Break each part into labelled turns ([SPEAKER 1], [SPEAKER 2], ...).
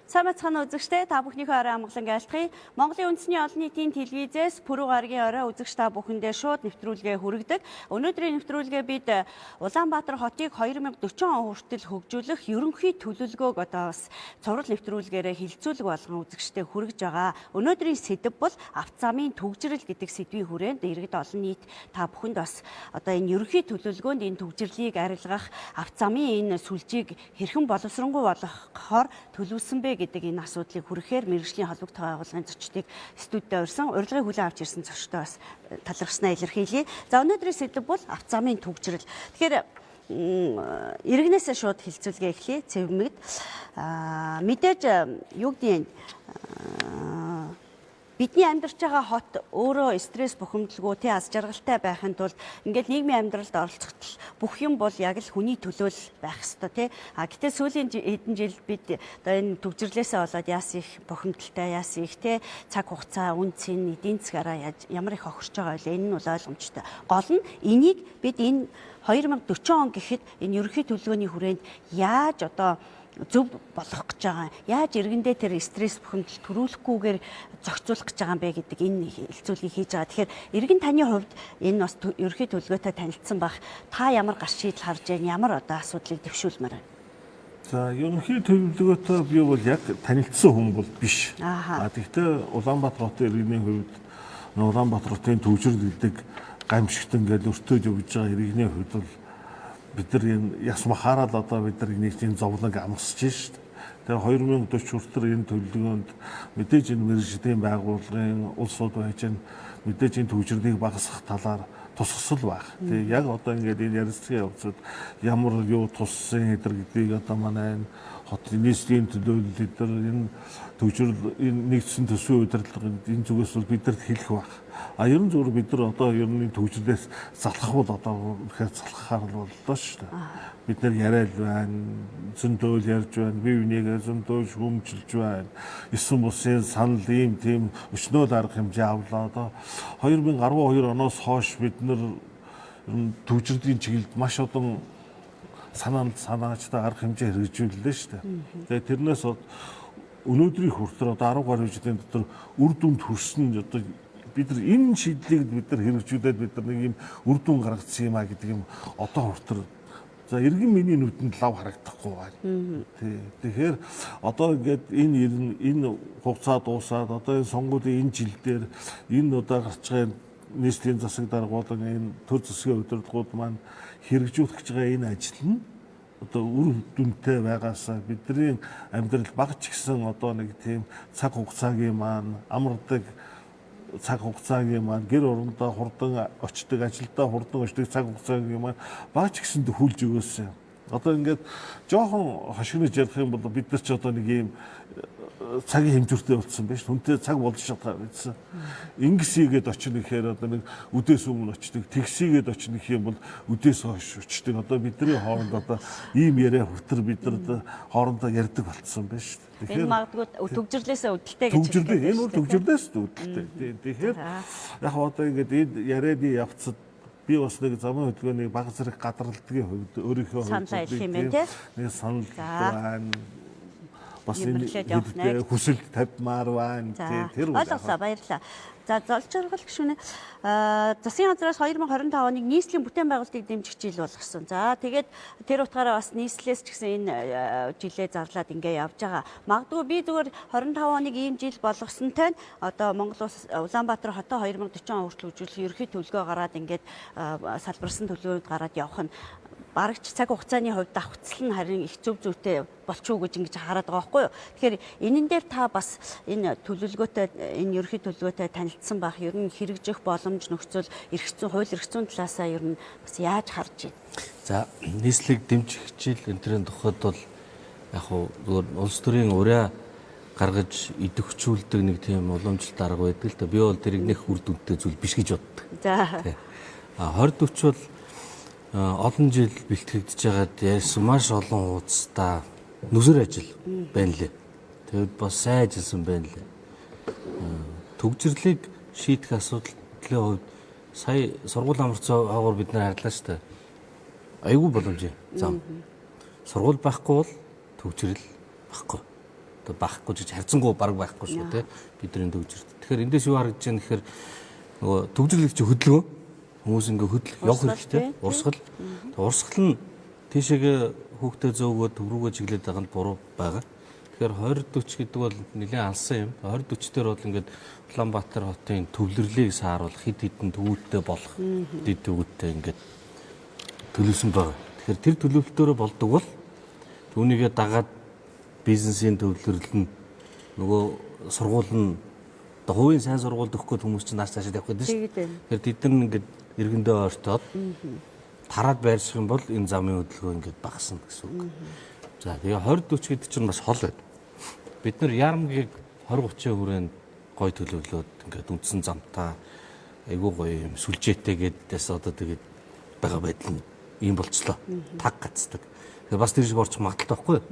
[SPEAKER 1] Сайн бацхан үзэгчдээ та бүхнийхөө орой амгалан айлтгая. Монголын үндэсний олон нийтийн телевизээс пүрэв гарагийн орой үзэгч та бүхэндээ шууд нэвтрүүлгээ хүргэдэг. Өнөөдрийн нэвтрүүлгээ бид Улаанбаатар хотыг 2040 он хүртэл хөгжүүлэх ерөнхий төлөвлөгөөг одоо бас цуврал нэвтрүүлгээрээ хилцүүлэг болгон үзэгчдээ хүргэж байгаа. Өнөөдрийн сэдэв бол авто замын төгжрөл гэдэг сэдвийн хүрээнд иргэд олон нийт та бүхэнд бас одоо энэ ерөнхий төлөвлөгөөнд энэ төгжрлийг арилгах, авто замын энэ сүлжийг хэрхэн боловсронгуй болгохоор төлөвлөсөн бэ гэдэг энэ асуудлыг хүрэхээр мэргэжлийн холбогдох байгууллагын зочдыг студид урьсан урилгыг хүлээн авч ирсэн зочдоо бас талархснаа илэрхийлье. За өнөөдрийн сэдэв бол авто замын төгжрөл. Тэгэхээр иргэнээсээ шууд хилцүүлгээ эхлэе. Цэвмэгд мэдээж юу гэдэг бидний амьдарч байгаа хот өөрөө стресс бухимдалгүй аз жаргалтай байхын тулд ингээд нийгмийн амьдралд оролцоход бүх юм бол яг л хүний төлөө л байх ёстой тий. Гэтээ сүүлийн хэдэн жил бид одоо энэ төгжрлээсээ болоод яасан их бухимдалтай яасан их тий цаг хугацаа үнцэн эдийн засгаараа ямар их охирч байгаа вэ? Энэ нь бол ойлгомжтой. Гол нь энийг бид энэ 2040 он гэхэд энэ ерөнхий төлөвлөгөөний хүрээнд яаж одоо зөв болох гэж байгаа. Яаж иргэндээ тэр стресс бухимдал төрүүлэхгүйгээр зохицуулах гэж байгаа юм бэ гэдэг энэ хэлцүүлгийг хийж байгаа. Тэгэхээр иргэн таны хувьд энэ бас ерөнхий төлөвлөгөөтэй танилцсан байх. Та ямар гарч шийдэл харж байна? Ямар одоо асуудлыг дэвшүүлмээр байна?
[SPEAKER 2] За ерөнхий төлөвлөгөөтэй би бол яг танилцсан хүн бол биш. Тэгэхдээ Улаанбаатар хотын иргэний хувьд Улаанбаатар хотын төвжрэл гэдэг гамшигт ингээд өртөөж явж байгаа иргэний хувьд бол бид нар энэ яс махаарал одоо бид нар нэг чинь зовлон амсаж шít. Тэгээ 2040 хүртэл энэ төлөвлөгөөнд мэдээж энэ мэргэжлийн байгууллагын улсууд байж мэдээж энэ төвжирлийг багасгах талаар тусгасал байх. Тэгээ яг одоо ингээд энэ ярилцлагын явцад ямар юу туссан хэдэр гэдгийг одоо манай энэ хотын нийслэлийн төлөөлөл эдгээр энэ төвжирл энэ нэгдсэн төсвийн удирдлага энэ зүгээс бол бидэрт хэлэх байх. Ер нь зөвхөн бид нар одоо ер нь төвжирлээс залхах бол одоо үнэхээр залхахаар л боллоо шүү дээ. Бид нар яриад байна, зөндөөл ярьж байна, бие бинийгээ зөндөөлж хөмжилж байна. Эсвэн бусын санал ийм тийм өчнөөл арга хэмжээ авлаа. Одоо 2012 оноос хойш бид нар төвжирлийн чиглэлд маш олон санаачтай арга хэмжээ хэрэгжүүллээ шүү дээ. Тэгээ тэрнээс өнөөдрийн хүртэл одоо 10 гаруй жилийн дотор үр дүнд хүрсэн одоо бид нар энэ шийдлийг бид нар хэрэгжүүлээд бид нар нэг юм үр дүн гаргацсан юм а гэдэг юм одоо хүртэл за иргэн миний нүдэнд лав харагдахгүй байна. Тэгэхээр одоо ингээд энэ хугацаа дуусаад одоо энэ сонгуулийн энэ жил дээр энэ удаа гарч байгаа нийслэлийн засаг дарга болон энэ төр засгийн удирдлагууд маань хэрэгжүүлэх гэж байгаа энэ ажил нь одоо үр дүнтэй байгаасаа бидний амьдрал багч гисэн одоо нэг тийм цаг хугацаагийн маань амардаг цаг хугацаагийн маань гэр орондоо хурдан очдог ажилдаа хурдан очдог цаг хугацаагийн маань багч гисэнд хүлж өгөөсөн. Одоо ингээд жоохон хошигнож ярих юм бол бид нар ч одоо нэг юм цагийн хэмжүүртэй болсон байж хүнтэй цаг болж чадгаа байсан. Ингэсийгээд очно гэхээр одоо нэг үдээс өмнө очдог, тэгсийгээд очно гэх юм бол үдээс хойш очдог. Одоо бидний хооронд одоо ийм яриа хүртэр бид нар хоорондоо ярьдаг болцсон байна шүү дээ.
[SPEAKER 1] Тэгэхээр магадгүй төгжрлээсээ үүдэлтэй гэж
[SPEAKER 2] хэлдэг. Энэ бол төгжрлээс үүдэлтэй. Тэгэхээр яг одоо ингээд энэ ярианы явцад би бас нэг замын хөдөлгөөний бага зэрэг гадралдгийн хувьд өөрийнхөө
[SPEAKER 1] санал хэлэх юм байна тийм.
[SPEAKER 2] Нэг санал байна. Бас энэ хүсэлт тавьмаар байна. Тэр
[SPEAKER 1] ойлголоо баярлалаа. За золж жаргал гүшүүнэ. Засгийн газраас 2025 оныг нийслэлийн бүтээн байгуулалтыг дэмжих жил болгосон. За тэгээд тэр утгаараа бас нийслэлээс ч гэсэн энэ жилээ зарлаад ингээ явж байгаа. Магадгүй би зүгээр 25 оныг ийм жил болгосонтой нь одоо Монгол улс Улаанбаатар хотоо 2040 он хүртэл хөгжүүлэх ерөнхий төлөвлөгөө гараад ингээд салбарсан төлөвлөгөөд гараад явах нь барагч цаг хугацааны хувьд давхцал нь харин их зөв зүйтэй болчихоо гэж ингэж хараад байгаа байхгүй юу. Тэгэхээр энэн дээр та бас энэ төлөвлөгөөтэй энэ ерөнхий төлөвлөгөөтэй танилцсан байх ер нь хэрэгжих боломж нөхцөл хууль эрх зүйн талаасаа ер нь бас яаж харж байна.
[SPEAKER 3] За нийслэлийг дэмжих хичээл энэ төрлийн тухайд бол яг хуу зөвхөн улс төрийн ураа гаргаж идэвхжүүлдэг нэг тийм уламжлалт арга байдаг л да. Би бол тэрийг нэх үр дүнтэй зүйл биш гэж боддог.
[SPEAKER 1] За
[SPEAKER 3] 2040 бол олон жил бэлтгэгдэж байгаад ярьсан маш олон хуудастай нүсэр ажил байна лээ. Тэгэд бас сайн ажилласан байна лээ. Төгжрлийг шийдэх асуудлын хувьд сая сургууль амарцаа хаагуур бид нар харлаа шүү дээ. Айгүй боломжтой зам. Сургууль байхгүй бол төгжрөл байхгүй. одоо байхгүй ч харьцангуй баг байхгүй шүү те бидний төвчөрт. Тэгэхээр эндээс юу харагдаж байна гэхээр нөгөө төвжирлэг чи хөдөлгөөн хүмүүс ингээ хөдлөх явах хэрэгтэй урсгал. Урсгал нь тийшээгээ хүүхдээ зөөгөө төв рүүгээ чиглээд байгаа нь буруу байгаа. Тэгэхээр 2040 гэдэг бол нэлээд алсан юм. 2040 дээр бол ингээд Улаанбаатар хотын төвлөрлийг сааруулах хэд хэдэн төвүүдтэй болох дэд төвүүдтэй ингээд төлөвсөн байгаа. Тэгэхээр тэр төлөвлөлтөөрөө болдог бол түүнийгээ дагаад бизнесийн төвлөрөл нь нөгөө сургууль нь одоо хувийн сайн сургуульд өгөхгүй хүмүүс чинь нааш цаашаа явах гэдэг шүү дээ. Тэгэхээр тэд нар ингээд иргэндээ ойртоод тараад байрших юм бол энэ замын хөдөлгөөн ингээд багасна гэсэн үг. За тэгээ 2040 гэдэг чинь бас хол байна. Бид нар Ярамгийг 20-30 хүрээнд гой төлөвлөөд ингээд үндсэн замтаа айгүй гоё юм сүлжээтэйгээдээс одоо тэгээд байгаа байдал нь ийм болцлоо. Таг гацдаг. Тэгээ бас тэр шиг орчих магадaltaй байхгүй юу?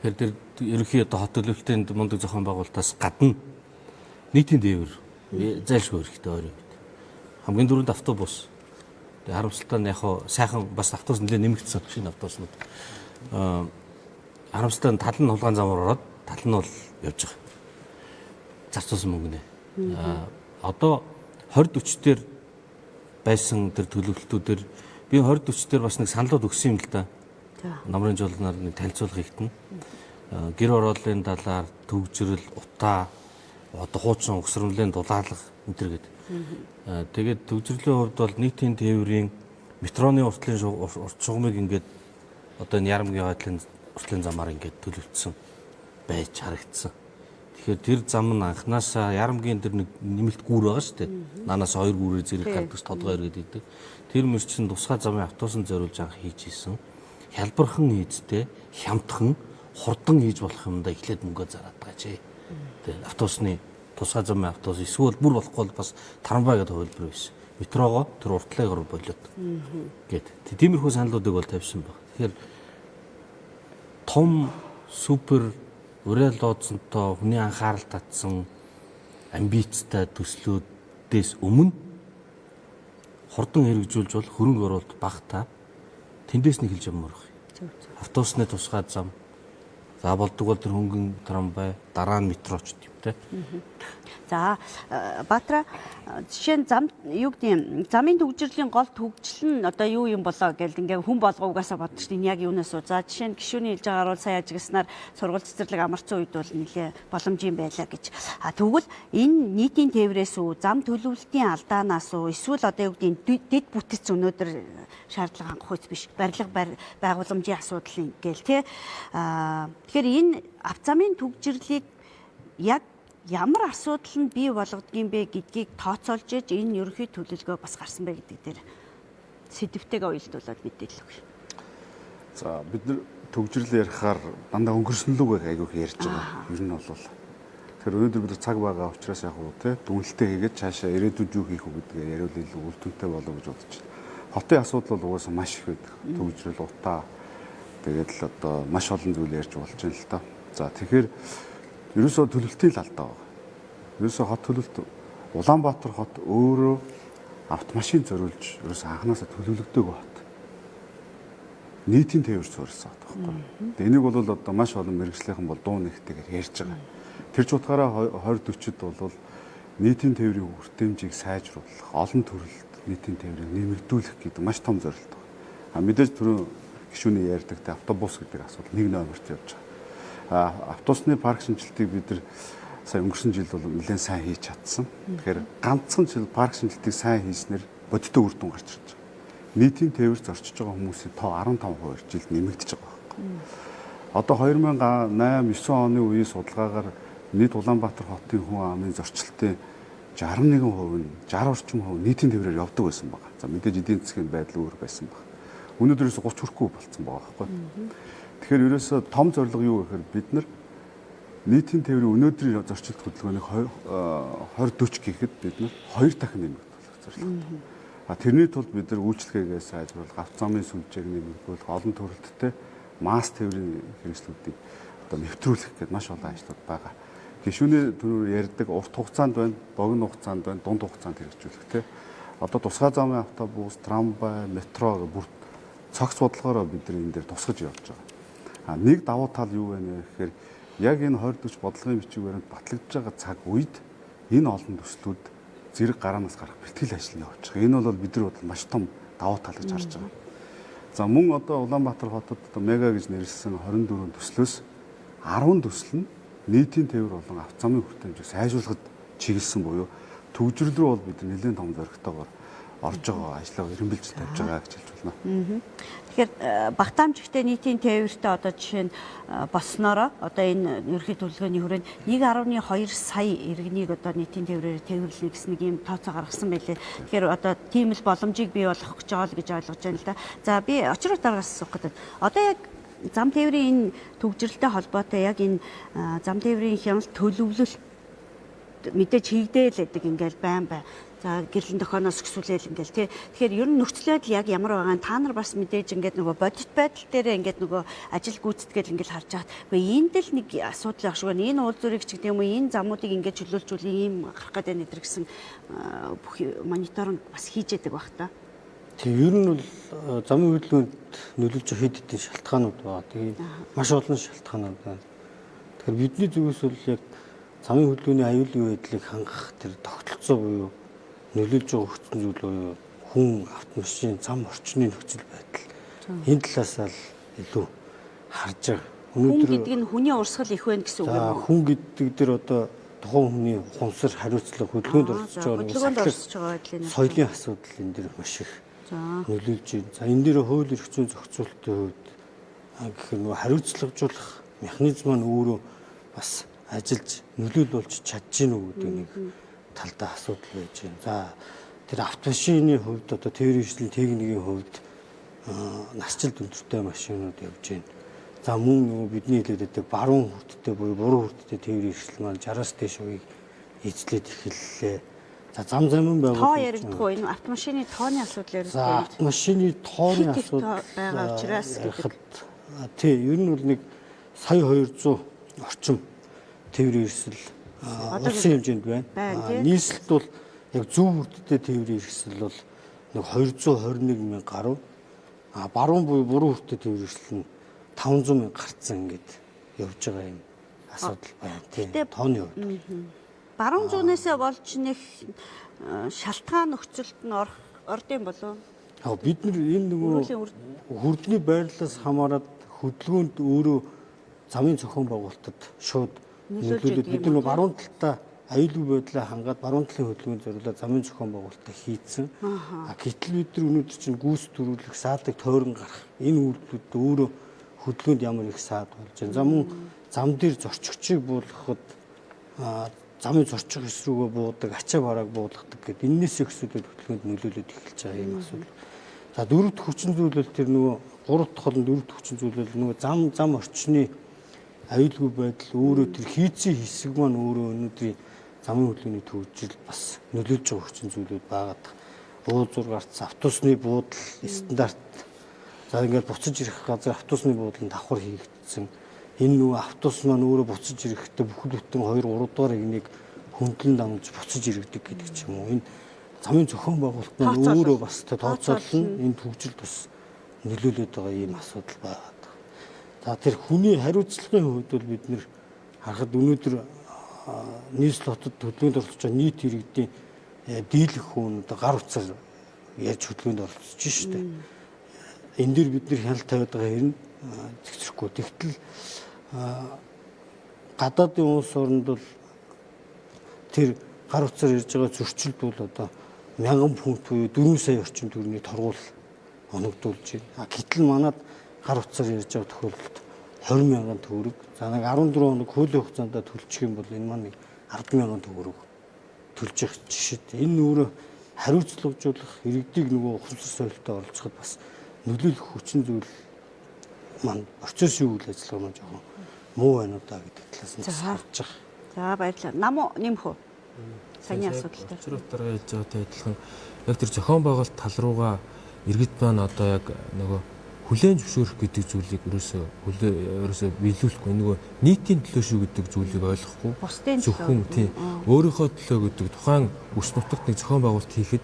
[SPEAKER 3] Тэгэхээр тэр ерөнхий одоо хот төлөвлөлтөнд мундаг зохион байгуулалтаас гадна нийтийн дээвэр зайлшгүй хэрэгтэй ойрын үед. Хамгийн дөрөнд автобус. Тэгээ харамсалтай нь яг сайхан бас автобус нэлээд нэмэгдсэн шинэ автобуснууд. Харамсалтай нь тал нь хулгайн замаар ороод тал нь бол явж байгаа. Зарцуулсан мөнгө нэ. Одоо 2040 дээр байсан тэр төлөвлөлтүүдээр би 2040 дээр бас нэг саналууд өгсөн юм л да. Намрын жолноор нэг танилцуулга хийгдэн. Гэр орооллын талаар төвжирэл, утаа, одоо хуучин угсрамлын дулаалга энэ төр гэдэг. Тэгээд төвжирлийн хувьд бол нийтийн тээврийн метроны уртлын уртшугмыг ингээд одоо энэ Ярамгийн хойдлын уртлын замаар ингээд төлөвлөсөн байж харагдсан. Тэгэхээр тэр зам нь анханасаа Ярамгийн тэр нэг нэмэлт гүүр байгаа шүү дээ. Наанаас 2 гүүрээр зэрэг гардаг тодгоо иргэдэг. Тэр мөр чинь тусгай замын автобусанд зориулж анх хийж исэн. Хялбархан хийдтэй, хямдхан, хурдан хийж болох юмдаа эхлээд мөнгө зараад байгаа чи. Тэгээ автобусны тусгай замын автобус эсвэл бүр болохгүй бол бас трамвай гэдэг хувилбар байсан. Метрогоо тэр уртлыг болоод гээд тиймэрхүү саналуудыг бол тавьсан баг. Тэгэхээр том супер урал лооцсонтой хүний анхаарал татсан амбицтай төслүүдээс өмнө хурдан хэрэгжүүлж бол хөрөнгө оруулалт багтаа тэндээс нь эхэлж явмаар байна. Автобусны тусгай зам. За болдог бол тэр хөнгөн трамвай, дараа нь метро ч юм те.
[SPEAKER 1] За Баатара жишээ нь зам юу гэдэг замын төвжирлийн гол төгжил нь одоо юу юм болоо гэвэл ингээ хүн болго угаасаа бодож чинь яг юунаас уу. За жишээ нь гишүүний хэлж байгаагаар бол сая ажигласнаар сургууль цэцэрлэг амарцсан үед бол нэлээ боломжийн байлаа гэж. Тэгвэл энэ нийтийн тээврээс үү, зам төлөвлөлтийн алдаанаас уу, эсвэл одоо юу гэдэг дэд бүтэц өнөөдөр шаардлага хангах үс биш. Барилга байгууламжийн асуудал ингээл тий. Тэгэхээр энэ авцамын төгжирлийг яг ямар асуудал нь бий болгодгийм бэ гэдгийг тооцоолж ээж энэ ерөнхий төлөвлөгөө бас гарсан бай гэдэг дээр сэдвтэйгээ уялдуулаад мэдээлэл өгье.
[SPEAKER 4] За бид нар төгжрөл ярихаар дандаа өнгөрснөлөөгөө айгүйх ярьж байгаа. Ер нь бол тэгэхээр өнөөдөр бид цаг байгаа учраас яг уу те дүнэлтээ хийгээд цаашаа ирээдүйд юу хийх вэ гэдгээ яриул илүү үр дүнтэй болоо гэж бодож байна. Хотын асуудал бол угаасаа маш их байдаг. Төгжрөл утаа тэгээд л одоо маш олон зүйл ярьж болж байна л та. За тэгэхээр ерөөсөө төлөвлөлтийн л алдаа байна. Ерөөсөө хот төлөвлөлт Улаанбаатар хот өөрөө автомашин зориулж ерөөсөө анханасаа төлөвлөгдөг хот. Нийтийн тээвэр суурилсан хот байхгүй. Тэгээ энийг бол одоо маш олон мэргэжлийнхэн бол дуу нэгтэйгээр ярьж байгаа. Тэр ч утгаараа 2040-д бол нийтийн тээврийн хүртээмжийг сайжруулах, олон төрөлд нийтийн тээврийг нэмэгдүүлэх гэдэг маш том зорилт байна. Мэдээж түрүү гишүүний ярьдаг те автобус гэдэг асуудал нэг номерт явж байгаа. Автобусны парк шинжилтийг бид нар сая өнгөрсөн жил бол нэлээд сайн хийж чадсан. Тэгэхээр ганцхан жил парк шинжилтийг сайн хийснээр бодиттой үр дүн гарч ирж байгаа. Нийтийн тээвэр зорчиж байгаа хүмүүсийн тоо 15% жилд нэмэгдэж байгаа байхгүй. Одоо 2008-9 оны үеийн судалгаагаар нийт Улаанбаатар хотын хүн амын зорчлолтын 61% нь 60 орчим хувь нийтийн тээврээр явдаг байсан байна. За мэдээж эдийн засгийн байдал өөр байсан байна. Өнөөдрөөс 30 хүрэхгүй болцсон байгаа байхгүй. Тэгэхээр ерөөсөө том зорилго юу гэхээр бид нар нийтийн тээврийн өнөөдрийн зорчилт хөдөлгөөнийг 2040 гэхэд бид нар 2 дахин нэмэгдүүлэх зорилготой. Тэрний тулд бид нар үйлчлэгээгээ сайжруулах, авто замын сүлжээг нэмэгдүүлэх, олон төрөлттэй масс тээврийн хэрэгслүүдийг одоо нэвтрүүлэх гэдэг маш олон ажлууд байгаа. Гишүүний түрүү ярьдаг урт хугацаанд байна, богино хугацаанд байна, дунд хугацаанд хэрэгжүүлэх тийм. Одоо тусгай замын автобус, трамвай, метро гэх бүр цогц бодлогоороо бид нар энэ дээр тусгаж явж байгаа. Нэг давуу тал юу вэ гэхээр яг энэ 2040 бодлогын бичиг баримт батлагдж байгаа цаг үед энэ олон төслүүд зэрэг гараанаас гарах бэлтгэл ажил нь явж байгаа. Энэ бол бидний бодлоо маш том давуу тал гэж харж байгаа. За мөн одоо Улаанбаатар хотод одоо мега гэж нэрлэсэн 24 төслөөс 10 төсөл нь нийтийн тээвэр болон авто замын хүртээмжийг сайжруулахад чиглэсэн буюу төвжрэл рүү бол бид нэлээд том зорилготойгоор орж байгаа ажлаа эренбэлж тавьж байгаа гэж хэлж байна.
[SPEAKER 1] Тэгэхээр багтаамжигтэй нийтийн тээвэртэй одоо жишээ нь болсноороо одоо энэ ерөнхий төлөвлөгөөний хүрээнд 1.2 сая иргэнийг одоо нийтийн тээврээр тээвэрлэнэ гэсэн нэг юм тооцоо гаргасан байлээ. Тэгэхээр одоо тийм л боломжийг бий болгох гэж байгаа л гэж ойлгож байна л да. За би очроо дараагаас асуух гэдэг. Одоо яг зам тээврийн энэ төвжрэлтэй холбоотой яг энэ зам тээврийн хяналт төлөвлөлт мэдээж хийгдээл байдаг ингээл байн. За гэрлэн тохооноос өксүүлээл ингээл тий. Тэгэхээр ер нь нөхцөл байдал яг ямар байгаа нь та нар бас мэдээж ингээд нөгөө бодит байдал дээр ингээд нөгөө ажил гүйцэтгэл ингээл харж байгаа. Гэхдээ энд л нэг асуудал ах шиг байна. Энэ уул зүрийг ч гэдэг юм уу энэ замуудыг ингээд чөлөөлжүүл ийм гарах гэдэг нэдэр гэсэн бүх мониторинг бас хийж яадаг баг та.
[SPEAKER 5] Тийм ер нь бол замын хөдөлгөөнд нөлөөлж байгаа хэд хэдэн шалтгаанууд байгаа. Тэгээд маш олон шалтгаанууд байна. Тэгэхээр бидний зүгээс бол яг замын хөдөлгөөний аюулгүй байдлыг хангах тэр тогтолцоо буюу нөлөөлж байгаа хүчин зүйл буюу хүн, автомашин, зам орчны нөхцөл байдал энэ талаас л илүү харж байгаа.
[SPEAKER 1] Хүн гэдэг нь хүний урсгал их байна гэсэн үг юм уу?
[SPEAKER 5] Хүн гэдэг дээр одоо тухайн хүний ухамсар, хариуцлага, хөдөлгөөнд оролцож байгаа соёлын асуудал энэ дэр маш их нөлөөлж байна. За энэ дээр хууль эрх зүйн зохицуулалтын хувьд гэх юм уу хариуцлагажуулах механизм маань өөрөө бас ажиллаж нөлөөлүүлж чадж гин үү гэдэг нэг талдаа асуудал байж байна. За тэр автомашины хувьд одоо тээврийн хөгжлийн техникийн хувьд насжилт өндөртэй машинууд явж байна. За мөн нөгөө бидний хэлээд байдаг баруун хүрттэй буюу буруу хүрттэй тээврийн хөгжил маань 60-аас дээш хувийг эзлээд эхэллээ. За зам замын байгууллага
[SPEAKER 1] тоо яригдах уу энэ автомашины тооны асуудал яригдах.
[SPEAKER 5] За автомашины тооны асуудал
[SPEAKER 1] байгаа учраас гэдэг.
[SPEAKER 5] Тий, ер нь бол нэг 1200 орчим тээврийн эрсэл улсын хэмжээнд байна. Нийслэлд бол яг зөв хүрттэй тээврийн эрсэл бол нэг 221 мянга гаруй. Баруун буюу буруу хүрттэй тээврийн эрсэл нь 500 мянга гарцсан ингээд явж байгаа юм асуудал байна. Тийм. Тооны хувьд.
[SPEAKER 1] Баруун зүүнээсээ болж нэг шалтгаан нөхцөлд нь ордын болов.
[SPEAKER 5] Бид нар энэ нөгөө хүрдний байрлалаас хамаарат хөдөлгөөнд өөрөө замын зохион байгуулалтад шууд нөлөөлөд бид нар баруун талдаа аюулгүй байдлаа хангаад баруун талын хөдөлгөөнд зориулаад замын зохион байгуулалтаа хийцэн. Гэтэл бид нар өнөөдөр чинь гүйс төрүүлэх, саадаг тойрон гарах энэ үйлдэлүүд өөрөө хөдөлгөөнд ямар их саад болж байна. За мөн зам дээр зорчигчийг буулгахад замын зорчих хэс рүүгээ буудаг, ачаа барааг буулгадаг гэдэг энэс ихсүүдэд хөдөлгөөнд нөлөөлөд эхэлж байгаа юм асуудал. За дөрөвд хүчин зүйлэл тэр нөгөө гурав дахь хол дөрөвд хүчин зүйлэл нөгөө зам орчны аюулгүй байдал өөрөө тэр хийцэн хэсэг маань өөрөө өнөөдрийн замын хөдөлгөөний төвжирэл бас нөлөөлж байгаа хүчин зүйлүүд байгаад. Уур зургаарт автобусны буудал стандарт. За ингээд буцаж ирэх газар автобусны буудлын давхар хийгдсэн. Энэ нөгөө автобус маань өөрөө буцаж ирэхдээ бүхэл бүтэн 2 3 дугаар игнийг хөндлөн дамж буцаж иргэдэг гэдэг ч юм уу. Энэ замын зохион байгуулалт маань өөрөө бас тооцоолно. Энэ төвжирэлд бас нөлөөлөд байгаа ийм асуудал байна. За тэр хүний хариуцлагын хувьд бол бид нэр харахад өнөөдөр нийслэл хотод хөдөлгөөнд оролцож байгаа нийт иргэдийн дийлэх хүн одоо гар утсаар яаж хөдөлгөөнд оролцож шүү дээ. Энэ дээр бид нэр хяналт тавиад байгаа хэрэг зэгцрэхгүй. Тэгтэл гадаадын улс орнд бол тэр гар утсаар ирж байгаа зөрчилд бол одоо 1000 фунт буюу 4 сая орчим төгрөгийн торгуул оногдуулж байна. Гэтэл манад гар утсаар ирж байгаа тохиолдолд 20 мянган төгрөг. За нэг 14 хоног хуулийн хугацаанд төлчих юм бол энэ маань 10 мянган төгрөг төлж явах жишээ. Энэ өөрөө хариуцлагажуулах иргэдийг нөгөө ухамсар соёлтой оролцоход бас нөлөөлөх хүчин зүйл маань процессын үйл ажиллагаа маань жоохон муу байна уу да гэдэг талаас нь харж байгаа.
[SPEAKER 1] За баярлалаа. Намуу нэмэх үү? Саяны асуудалтай.
[SPEAKER 3] Учруултаараа хэлж байгаатай адилхан яг тэр зохион байгуулалт тал руугаа иргэд маань одоо яг нөгөө хүлээн зөвшөөрөх гэдэг зүйлийг ерөөсөө биелүүлэхгүй нөгөө нийтийн төлөө шүү гэдэг зүйлийг ойлгохгүй зөвхөн тийм өөрийнхөө төлөө гэдэг тухайн өс нутагт нэг зохион байгуулалт хийхэд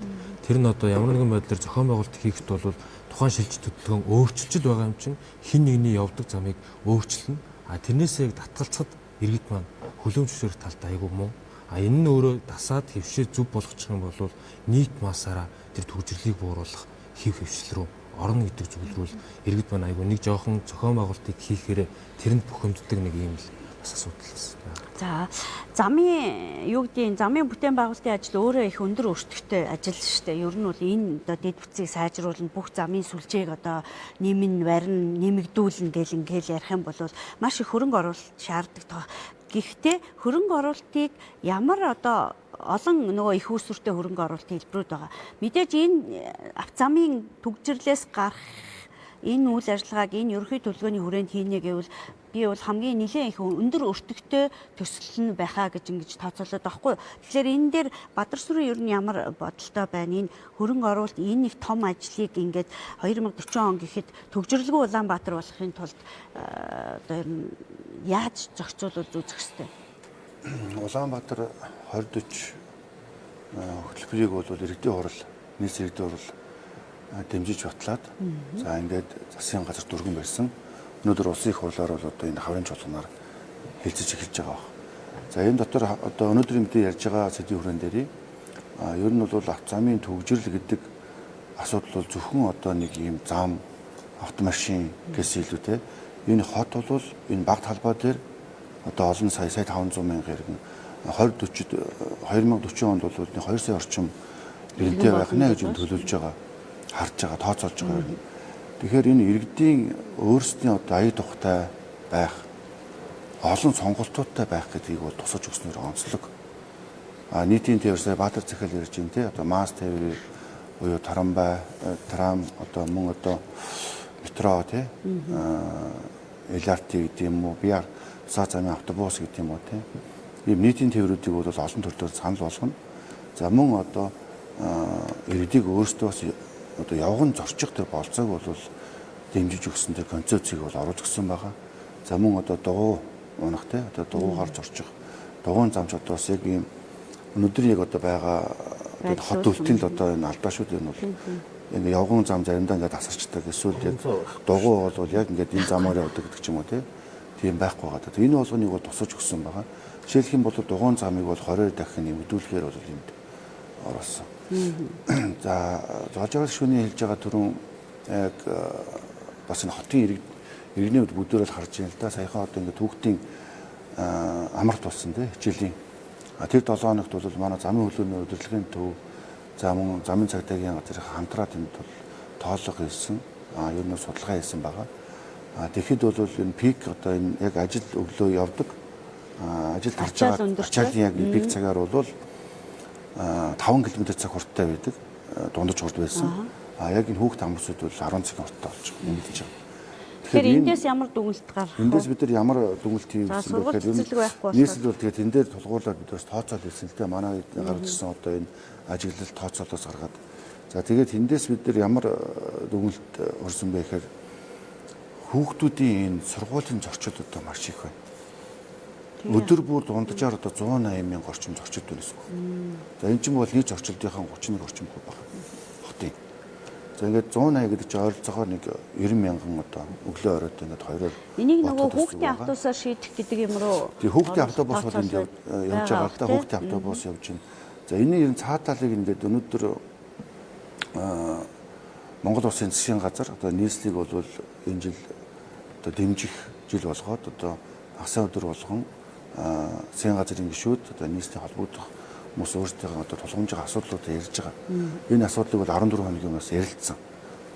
[SPEAKER 6] тэр нь одоо ямар нэгэн байдлаар зохион байгуулалт хийхэд бол тухайн шилжилт хөтөлбөрийн өөрчлөлт байгаа юм чинь хин нэгний явдаг замыг өөрчилнө. Тэрнээсээ татгалцахад иргэд маань хөлөөмж зөвшөөрөх талд айгүй муу. Энэ нь өөрөө дасаад хөвшөө зүв болгочих юм бол нийт масаараа тэр төвжирлийг бууруулах хэв хөвшил рүү орно гэдэг зүйл рүү иргэд маань айгүй нэг жоохон зохион байгуулалтыг хийхээр тэрэнд бухимддаг нэг юм л бас асуудал байна.
[SPEAKER 1] За замын юу гэдгийг замын бүтээн байгуулалтын ажил өөрөө их өндөр өртөгтэй ажил шүү дээ. Ер нь бол энэ одоо дэд бүтцийг сайжруулна, бүх замын сүлжээг одоо нэмэн, барин, нэмэгдүүлнэ гэл ингээл ярих юм бол маш их хөрөнгө оруулалт шаарддаг. Гэхдээ хөрөнгө оруулалтыг ямар одоо олон нөгөө их үүсвэртэй хөрөнгө оруулалтын хэлбэрүүд байгаа. Мэдээж энэ автозамын төгжрлээс гарах энэ үйл ажиллагааг энэ ерөнхий төлөвлөгөөний хүрээнд хийнэ гэвэл би бол хамгийн нэлээд их өндөр өртөгтэй төсөл нь байхаа гэж ингэж тооцоолоод байхгүй. Тэгэхээр энэ дээр Бадарсүрэн ер нь ямар бодолтой байна? Энэ хөрөнгө оруулалт энэ их том ажлыг ингээд 2040 он гэхэд төгжрөлгүй Улаанбаатар болохын тулд одоо ер нь яаж зохицуулж үзэх ёстой?
[SPEAKER 7] Улаанбаатар 2040 хөтөлбөрийг бол иргэдийн хурал, нийс иргэдийн хурал дэмжиж батлаад за ингээд засгийн газар дүргэн барьсан. Өнөөдөр улсын их хурлаар бол одоо энэ хаврын чуулганаар хэлцэж эхэлж байгаа баг. За энэ дотор одоо өнөөдрийн мэдээ ярьж байгаа сэдвийн хүрэн дээр ер нь бол автозамын төвжирэл гэдэг асуудал бол зөвхөн одоо нэг ийм зам, автомашин гэсэн илүүтэй. Энэ хот бол энэ баг талбай дээр одоо олон сая 500 мянган хэрэг 2040 онд бол 2 сая орчим иргэдээ байх нэ гэж төлөвлөж байгаа, харж байгаа, тооцоолж байгаа юм. Тэгэхээр энэ иргэдийн өөрсдийн одоо ая тухтай байх, олон сонголтуудтай байх гэдгийг бол тусаж өгснөөр онцлог. Нийтийн тээврсээ Баатар захиал ярьж байна те. Одоо масс тээвэр буюу тарамбай, трам одоо мөн одоо метро те. LRT гэдэг юм уу, BR замын автобус гэдэг юм уу те. Ийм нийтийн тээврүүдийг бол олон төрлөөр санал болгоно. За мөн одоо иргэдийг өөрсдөөс одоо явган зорчих төр болцоог бол дэмжиж өгсөн тэр концепцийг бол оруулж өгсөн байгаа. За мөн одоо дугуй унах те одоо дугуйгаар зорчих. Дугуйн замч одоо бас яг ийм өнөөдөр яг одоо байгаа хот өвтөнд одоо энэ алдаашууд энэ бол энэ явган зам заримдаа ингээд асарчдаг. Эсвэл яг дугуй бол яг ингээд энэ замаар явдаг гэдэг ч юм уу те. Тийм байхгүй байгаа. Энэ болгоныг бол тусаж өгсөн байгаа. Жишээлх юм бол дугуйн замыг бол 20 дахин нэмэгдүүлэхээр бол энд оруулсан. За зоожоос шүний хэлж байгаа түрүүн яг бас энэ хотын иргэний хувьд бүдүүрэл харж байна л да. Саяхан одоо ингээд хүүхдийн амралт болсон тий хичээлийн. Тэр 7 хоногт бол манай замын хөлөөний удирдлагын төв за мөн замын цагдаагийн газар хамтраад энд бол тоолго хийсэн. Ер нь судалгаа хийсэн байгаа. Тэгэхэд бол энэ пик одоо энэ яг ажил өглөө явдаг. Ажил тарж байгаа ачаалын яг пик цагаар бол 5 км цаг хурдтай байдаг. Дундаж хурд байсан. Яг энэ хүүхд хамсууд бол 10 цагийн хурдтай болж нэмэгдэж байгаа.
[SPEAKER 1] Тэгэхээр эндээс ямар дүгнэлт гарах вэ?
[SPEAKER 7] Эндээс бид нар ямар дүгнэлт хийм гэсэн бэ гэхээр нийслэл бол тэгээд энэ дээр тулгуурлаад бид бас тооцоол хийсэн л дээ. Манай гарч ирсэн одоо энэ ажиглал тооцоолоос гаргаад. За тэгээд эндээс бид нар ямар дүгнэлт өрсөн бэ гэхээр хүүхдүүдийн энэ сургуулийн зорчид одоо маш их байна. Өдөр бүр дунджаар одоо 180 мянга орчим зорчид байна гэсэн үг. За энэ чинь бол нийт зорчилдынхаа 31 орчим хувь байна. Хотын. За ингээд 180 гэдэг чинь ойролцоогоор нэг 90 мянган одоо өглөө оройд ингээд хоёроор
[SPEAKER 1] энийг нөгөө хүүхдийн автобусаар шийдэх гэдэг юм руу.
[SPEAKER 7] Тэгээ хүүхдийн автобус бол энд явж байгаа л да. Хүүхдийн автобус явж байна. За энэ ер нь цааталыг ингээд өнөөдөр Монгол Улсын засгийн газар одоо нийслэлийг бол энэ жил одоо дэмжих жил болгоод одоо хагас өдөр болгон засгийн газрын гишүүд одоо нийслэлийн холбогдох хүмүүс өөрсдийнхөө одоо тулгамж байгаа асуудлуудаа ярьж байгаа. Энэ асуудлыг бол 14 хоногийн өмнөөс ярилцсан.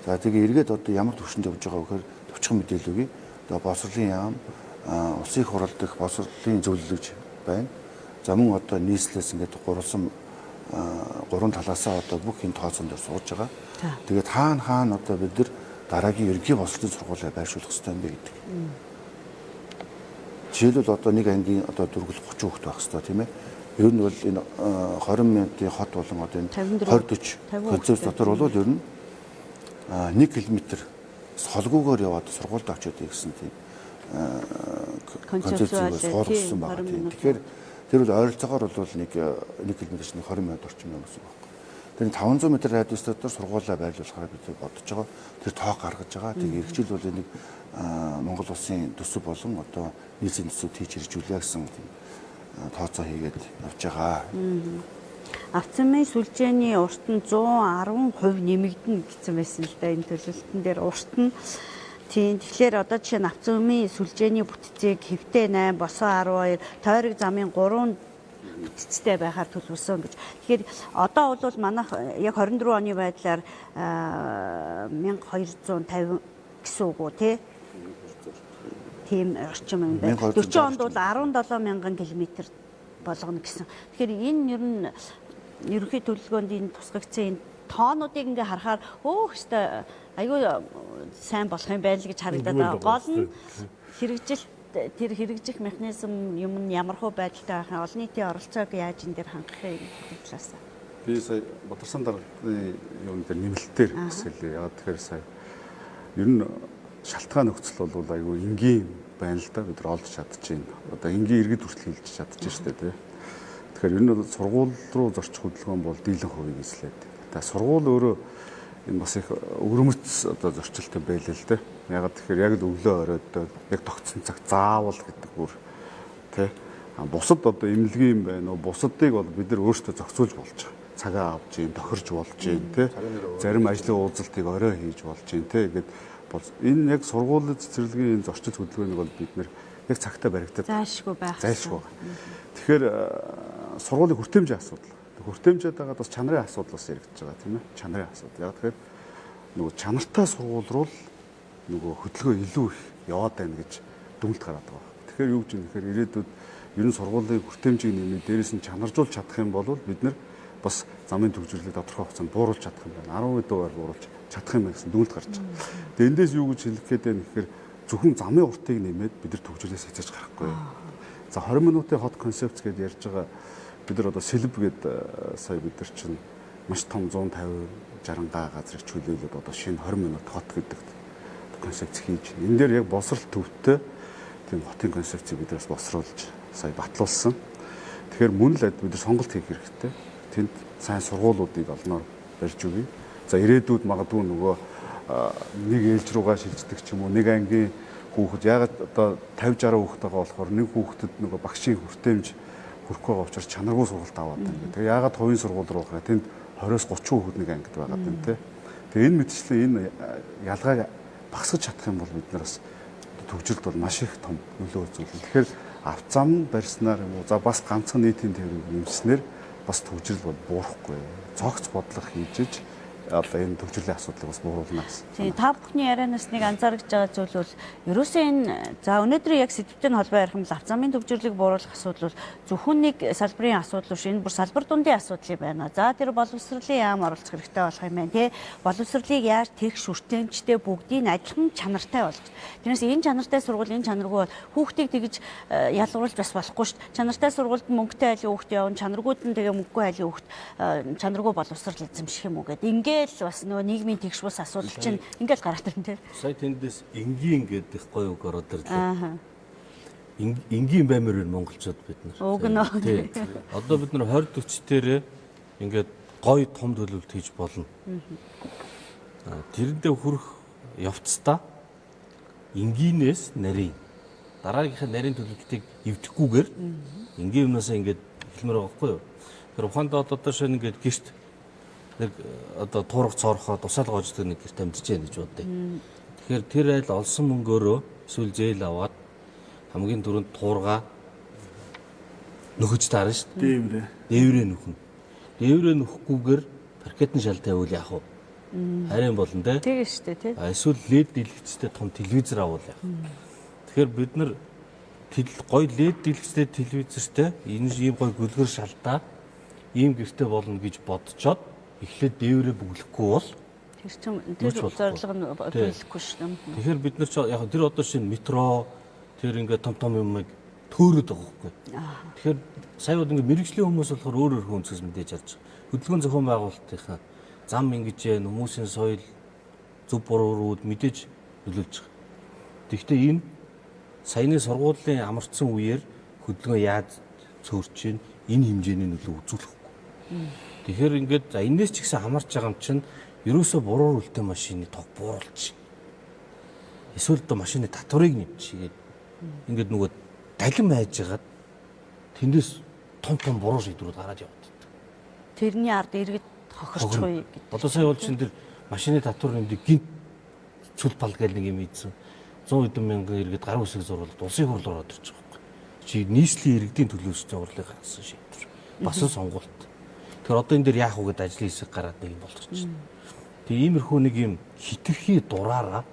[SPEAKER 7] За тэгээ эргээд одоо ямар төвшөнд явж байгаа вэ гэхээр төвчхон мэдээлэл өгье. Одоо боловсролын яам, улсын их хурал дэх боловсролын зөвлөлөж байна. За мөн одоо нийслэлээс ингээд гурван талаасаа одоо бүх энэ тооцоонд сууж байгаа. Тэгээд хаана одоо бид нар дараагийн ерөнхий боловсролын сургуулийг байршуулах хэрэгтэй юм бэ гэдэг. Жишээлбэл одоо нэг ангийн одоо дөрвөл 30 хүүхэд байх хэрэгтэй тийм ээ. Ер нь бол энэ 20 минутын хот болон одоо энэ 20-40 концепц дотор бол ер нь 1 км солгоогоор яваад сургуульд очиод гэсэн тийм концепцийг суулгасан байна. Тэгэхээр тэр бол ойролцоогоор бол нэг км чинь 20 минут орчим юм гэсэн байна. Тэр 500 м радиус дотор сургуулаа байрлуулахаар бид бодож байгаа. Тэр тоо гаргаж байгаа. Тэгээ эрхжил бол энийг Монгол улсын төсөв болон одоо нийслэлийн төсөвд хийж хэрэгжүүлээ гэсэн тооцоо хийгээд явж байгаа.
[SPEAKER 1] Авцамын сүлжээний урт нь 110% нэмэгдэнэ гэсэн байсан л да энэ төлөвлөлтөн дээр урт нь. Тийм тэгэхээр одоо жишээ нь авцамын сүлжээний бүтцийг хэвтэй 8, босоо 12, тойрог замын 3 бүтцтэй байхаар төлөвлөсөн гэж. Тэгэхээр одоо бол манайх яг 24 оны байдлаар 1250 гэсэн үг үү те? Тийм орчим юм байна. 40 онд бол 17,000 км болгоно гэсэн. Тэгэхээр энэ ер нь ерөнхий төлөвлөгөөнд энэ тусгагдсан энэ тоонуудыг ингээ харахаар өстой айгүй сайн болох юм байна л гэж харагдаад байгаа. Гол нь тэр хэрэгжих механизм юм нь ямар хөө байдалтай байх нь олон нийтийн оролцоог яаж энэ дээр хангах юм талаас.
[SPEAKER 4] Би сая Бадарсан дарганы юун дээр нэмэлтээр хэсгэлээ. Яагаад тэгэхээр сая ер нь шалтгаан нөхцөл бол айгүй энгийн байна л да, бид нар олж чадчихээн. Одоо энгийн иргэд хүртэл хэлж чадчих штэ тий. Тэгэхээр ер нь сургууль руу зорчих хөдөлгөөн бол дийлэн хувийг эслээд. За сургууль өөрөө энэ бас их өвөрмөц одоо зорчилттой байлаа л дээ. Ягаад тэгэхээр яг л өглөө оройд яг тогтсон цаг заавал гэдэг бүр тий. Бусад одоо эмнэлгийн юм байна уу? Бусадыг бол бид нар өөрсдөө зохицуулж болж байгаа. Цагаа авч ийн, тохирч болж ийн тий. Зарим ажлын уулзалтыг орой хийж болж ийн тий. Ингээд энэ яг сургуулийн цэцэрлэгийн зорчил хөдөлгөөнийг бол бид нар яг цагтаа баригдаад
[SPEAKER 1] зайлшгүй байх.
[SPEAKER 4] Зайлшгүй. Тэгэхээр сургуулийн хүртээмжийн асуудал. Хүртээмжээд байгаа бас чанарын асуудал бас яригдж байгаа тийм ээ. Чанарын асуудал. Яг тэгэхээр нөгөө чанартай сургууль руу нөгөө хөдөлгөөн илүү их яваад байна гэж дүгнэлт гараад байгаа. Тэгэхээр юу гэж юм тэгэхээр ирээдүйд ер нь сургуулийн хүртээмжийг нэмээ дээрээс нь чанаржуулж чадах юм бол бид нар бас замын төвжирлийг тодорхой хугацаанд бууруулж чадах юм байна. 10% бууруулж чадах юм байна гэсэн дүгнэлт гарч байгаа. Тэгээ эндээс юу гэж хэлэх гээд байна гэхээр зөвхөн замын уртыг нэмээд бид нар төвжирлээс хязгаарч гарахгүй. За 20 минутын хот концепц гэдээ ярьж байгаа бид нар одоо сэлб гэдэг сая бид нар чинь маш том 150 60 га газрыг чөлөөлөд одоо шинэ 20 минут хот гэдэг концепц хийж. Энэ дээр яг босрал төвтэй тийм хотын концепцийг бид бас босруулж сая батлуулсан. Тэгэхээр мөн л бид нар сонголт хийх хэрэгтэй. Тэнд сайн сургуулиудыг олноор барьж өгье. За ирээдүйд магадгүй нөгөө нэг ээлж руугаа шилждэг ч юм уу нэг ангийн хүүхэд ягаад одоо 50 60 хүүхэд байгаа болохоор нэг хүүхдэд нөгөө багшийн хүртээмж хүрхгүй байгаа учраас чанаргүй сургалт аваад байна. Тэгээ ягаад хувийн сургууль руу гарах тэнд 20-30 хүүхэд нэг ангид байгаа юм те. Тэгээ энэ мэтчлэн энэ ялгааг багасгаж чадах юм бол бид нар бас төвжилд бол маш их том нөлөө үзүүлнэ. Тэгэхээр авцам барьснаар юм уу за бас ганцхан нийтийн тээврийг нэмснээр бас төвжирэл бол буурахгүй. Цогц бодлого хийж одоо энэ төвжирлийн асуудлыг бас бууруулна гэсэн.
[SPEAKER 1] Тийм та бүхний ярианаас нэг анзаарч байгаа зүйл бол ерөөсөө энэ за өнөөдөр яг сэдвтэй холбоо ярих юм бол авцамын төвжирлийг бууруулах асуудал бол зөвхөн нэг салбарын асуудал биш энэ бүр салбар дундын асуудал юм байна. За тэр боловсролын яам оруулах хэрэгтэй болох юм байна тий. Боловсролыг яаж тэгш хүртээмжтэй бүгдийг адилхан чанартай болгох. Тэрнээс энэ чанартай сургууль энэ чанаргүй хүүхдийг тэгж ялгуулж бас болохгүй шүү дээ. Чанартай сургуульд мөнгөтэй айлын хүүхд явна, чанаргууд нь тэгээ мөнгөгүй айлын хүүхд чанаргүй боловсрол эзэмших юм уу гэдэг. Ингээл бас нөгөө нийгмийн тэгш бус асуудал чинь ингээл гараад ирнэ тий.
[SPEAKER 3] Сая тэндээс энгийн гэдэг гоё үг ороод ирлээ. Энгийн баймаар байна монголчууд бид нар.
[SPEAKER 1] Уг нь.
[SPEAKER 3] Тий. Одоо бид нар 20 40-тээр ингээд гоё том төлөвлөлт хийж болно. Тэрэндээ хүрэх явцдаа энгийнээс нарийн дараагийнхаа нарийн төлөвлөлтийг эвдэхгүйгээр энгийн юмнасаа ингээд хэлмээр байгаа байхгүй юу? Тэр ухаандаа одоо шинэ ингээд гэрт нэг одоо туурах цоорхоо тусаал гоождаг нэг гэрт амьдж яах гэж бодъё. Тэгэхээр тэр айл олсон мөнгөөрөө эсвэл зээл аваад хамгийн түрүүнд туурга нөхөж таарна шүү дээ. Дээврээ нөхнө. Дээврээ нөхөхгүйгээр паркетын шал тавиул яах вэ? Харин болно те.
[SPEAKER 1] Тэгээ шүү дээ тий.
[SPEAKER 3] Эсвэл LED дэлгэцтэй том телевизэр авуул яах. Тэгэхээр бид нар гоё LED дэлгэцтэй телевизэртэй энэ ийм гоё гөлгөр шалдаа ийм гэрте болно гэж бодцоод эхлээд дээврээ бүглэхгүй бол
[SPEAKER 1] тэр чинь тэр зорилго нь биелэхгүй шүү дээ.
[SPEAKER 3] Тэгэхээр бид нар яг тэр одоо шинэ метро тэр ингээд том юмыг төөрөд байгаа байхгүй. Тэгэхээр сая бол ингээд мэрэгжлийн хүмүүс болохоор өөр өөр хүнцгээс мэдээж харж байгаа. Хөдөлгөөн зохион байгуулалтынхаа зам ингэж хүмүүсийн соёл зөв бурууууд мэдээж нөлөөлж байгаа. Тэгэхдээ энэ саяны сургуулийн амарцсан үеэр хөдөлгөөн яаж цөөрч ийн энэ хэмжээний нөлөө үзүүлэхгүй. Тэгэхээр ингээд за энэс ч гэсэн хамаарч байгаа юм чинь ерөөсөө буруур үлдээ машины тог бууруулж. Эсвэл одоо машины татварыг нэмчихгээд ингээд нөгөө далин байж хагаад тэндээс том буруу шийдвэрүүд гараад яваад.
[SPEAKER 1] Тэрний ард иргэд хохирчихгүй гэдэг.
[SPEAKER 3] Одоо сая бол чинь тэр машины татвар нэмдэг гинт цүл бал гэл нэг юм ийдсэн. 100 хэдэн мянган иргэд гар үсэг зурлаад улсын хурл ороод ирж байгаа байхгүй. Чи нийслэлийн иргэдийн төлөөс зурлыг гаргасан шийдвэр. Бас сонгуульт. Тэгэхээр одоо энэ дээр яах вэ гэдэг ажлын хэсэг гараад нэг юм болчихсон. Тэгээ иймэрхүү нэг юм хитрхи дураараа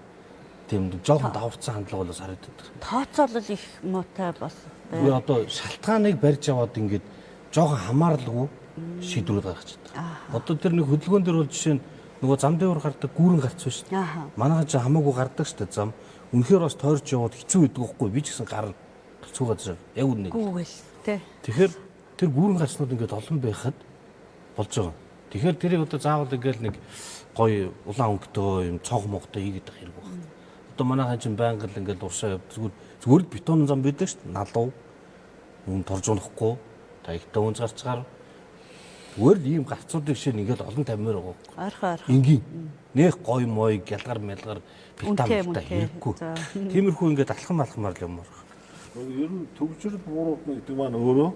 [SPEAKER 3] тийм жоохон даварцсан хандлага бол харагддаг.
[SPEAKER 1] Тооцоолол их муутай бас
[SPEAKER 3] Би одоо шалтгааныг барьж аваад ингээд жоохон хамааралгүй шийдвэрүүд гаргаж чаддаг. Одоо тэр нэг хөдөлгөөн дээр бол жишээ нь нөгөө зам дээр гардаг гүүрэн гарц байна шүү дээ. Манайхан ч хамаагүй гардаг шүү дээ зам. Үнэхээр бас тойрч яваад хэцүү байдаг байхгүй би ч гэсэн гарна. Цугаад жаа. Яг үнэ.
[SPEAKER 1] гүүгэл тий.
[SPEAKER 3] Тэгэхээр тэр гүүрэн гарцнууд ингээд олон байхад болж байгаа. Тэгэхээр тэрийг одоо заавал ингээл нэг гоё улаан өнгөтэй юм цонх могтой хийгээд байх хэрэг байна. Одоо манайхан чинь байнга л ингээл уршаа зүгээр л бетон зам байдаг шүү дээ. Налуу юм торжуулахгүй таягтай үнц гарцгаар зүгээр л ийм гарцуудыг шиг ингээл олон тамир байгаа.
[SPEAKER 1] Ойрхон.
[SPEAKER 3] Энгийн нэх гоё мой гялгар мэлгар битамтай хэрэггүй. Тиймэрхүү ингээд алхамаар л юмар.
[SPEAKER 2] Ер нь төгжрөл буурууд гэдэг маань өөрөө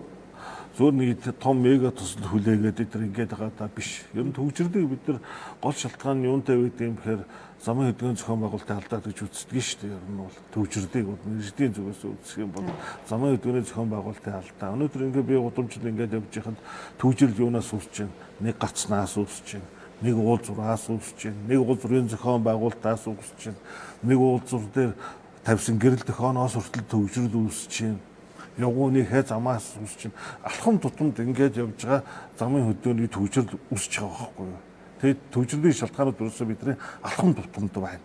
[SPEAKER 2] зөв нэг том мега тусал хүлээгээд эдгээр ингээд байгаа даа биш. Ер нь төгжрөлийг бид нар гол шалтгаан нь юунтай байдаг юм гэхээр замын хөдөлгөөний зохион байгуулалтын алдаа гэж үздэг шүү дээ. Ер нь бол төгжрөлийг мэргэжлийн зүгээс үзэх юм бол замын хөдөлгөөний зохион байгуулалтын алдаа. Өнөөдөр ингээд би удамжил ингээд явж байхад төгжрөл юунаас үүсэж байна? Нэг гацнаас үүсэж байна. Нэг уул зураас үүсэж байна. Нэг уул зургийн зохион байгуулалтаас үүсэж байна. Нэг уул зур дээр тавьсан гэрэл дохооноос хүртэл төгжрөл үүсэж байна. Явгууны хэ замаас үүсэж байна. Алхам тутамд ингээд явж байгаа замын хөдөлгөөний төгжрөл үүсэж байгаа байхгүй юу? Тэгээд төгжрөлийн шалтгаанууд ерөөсөө бидний алхам тутамд байна.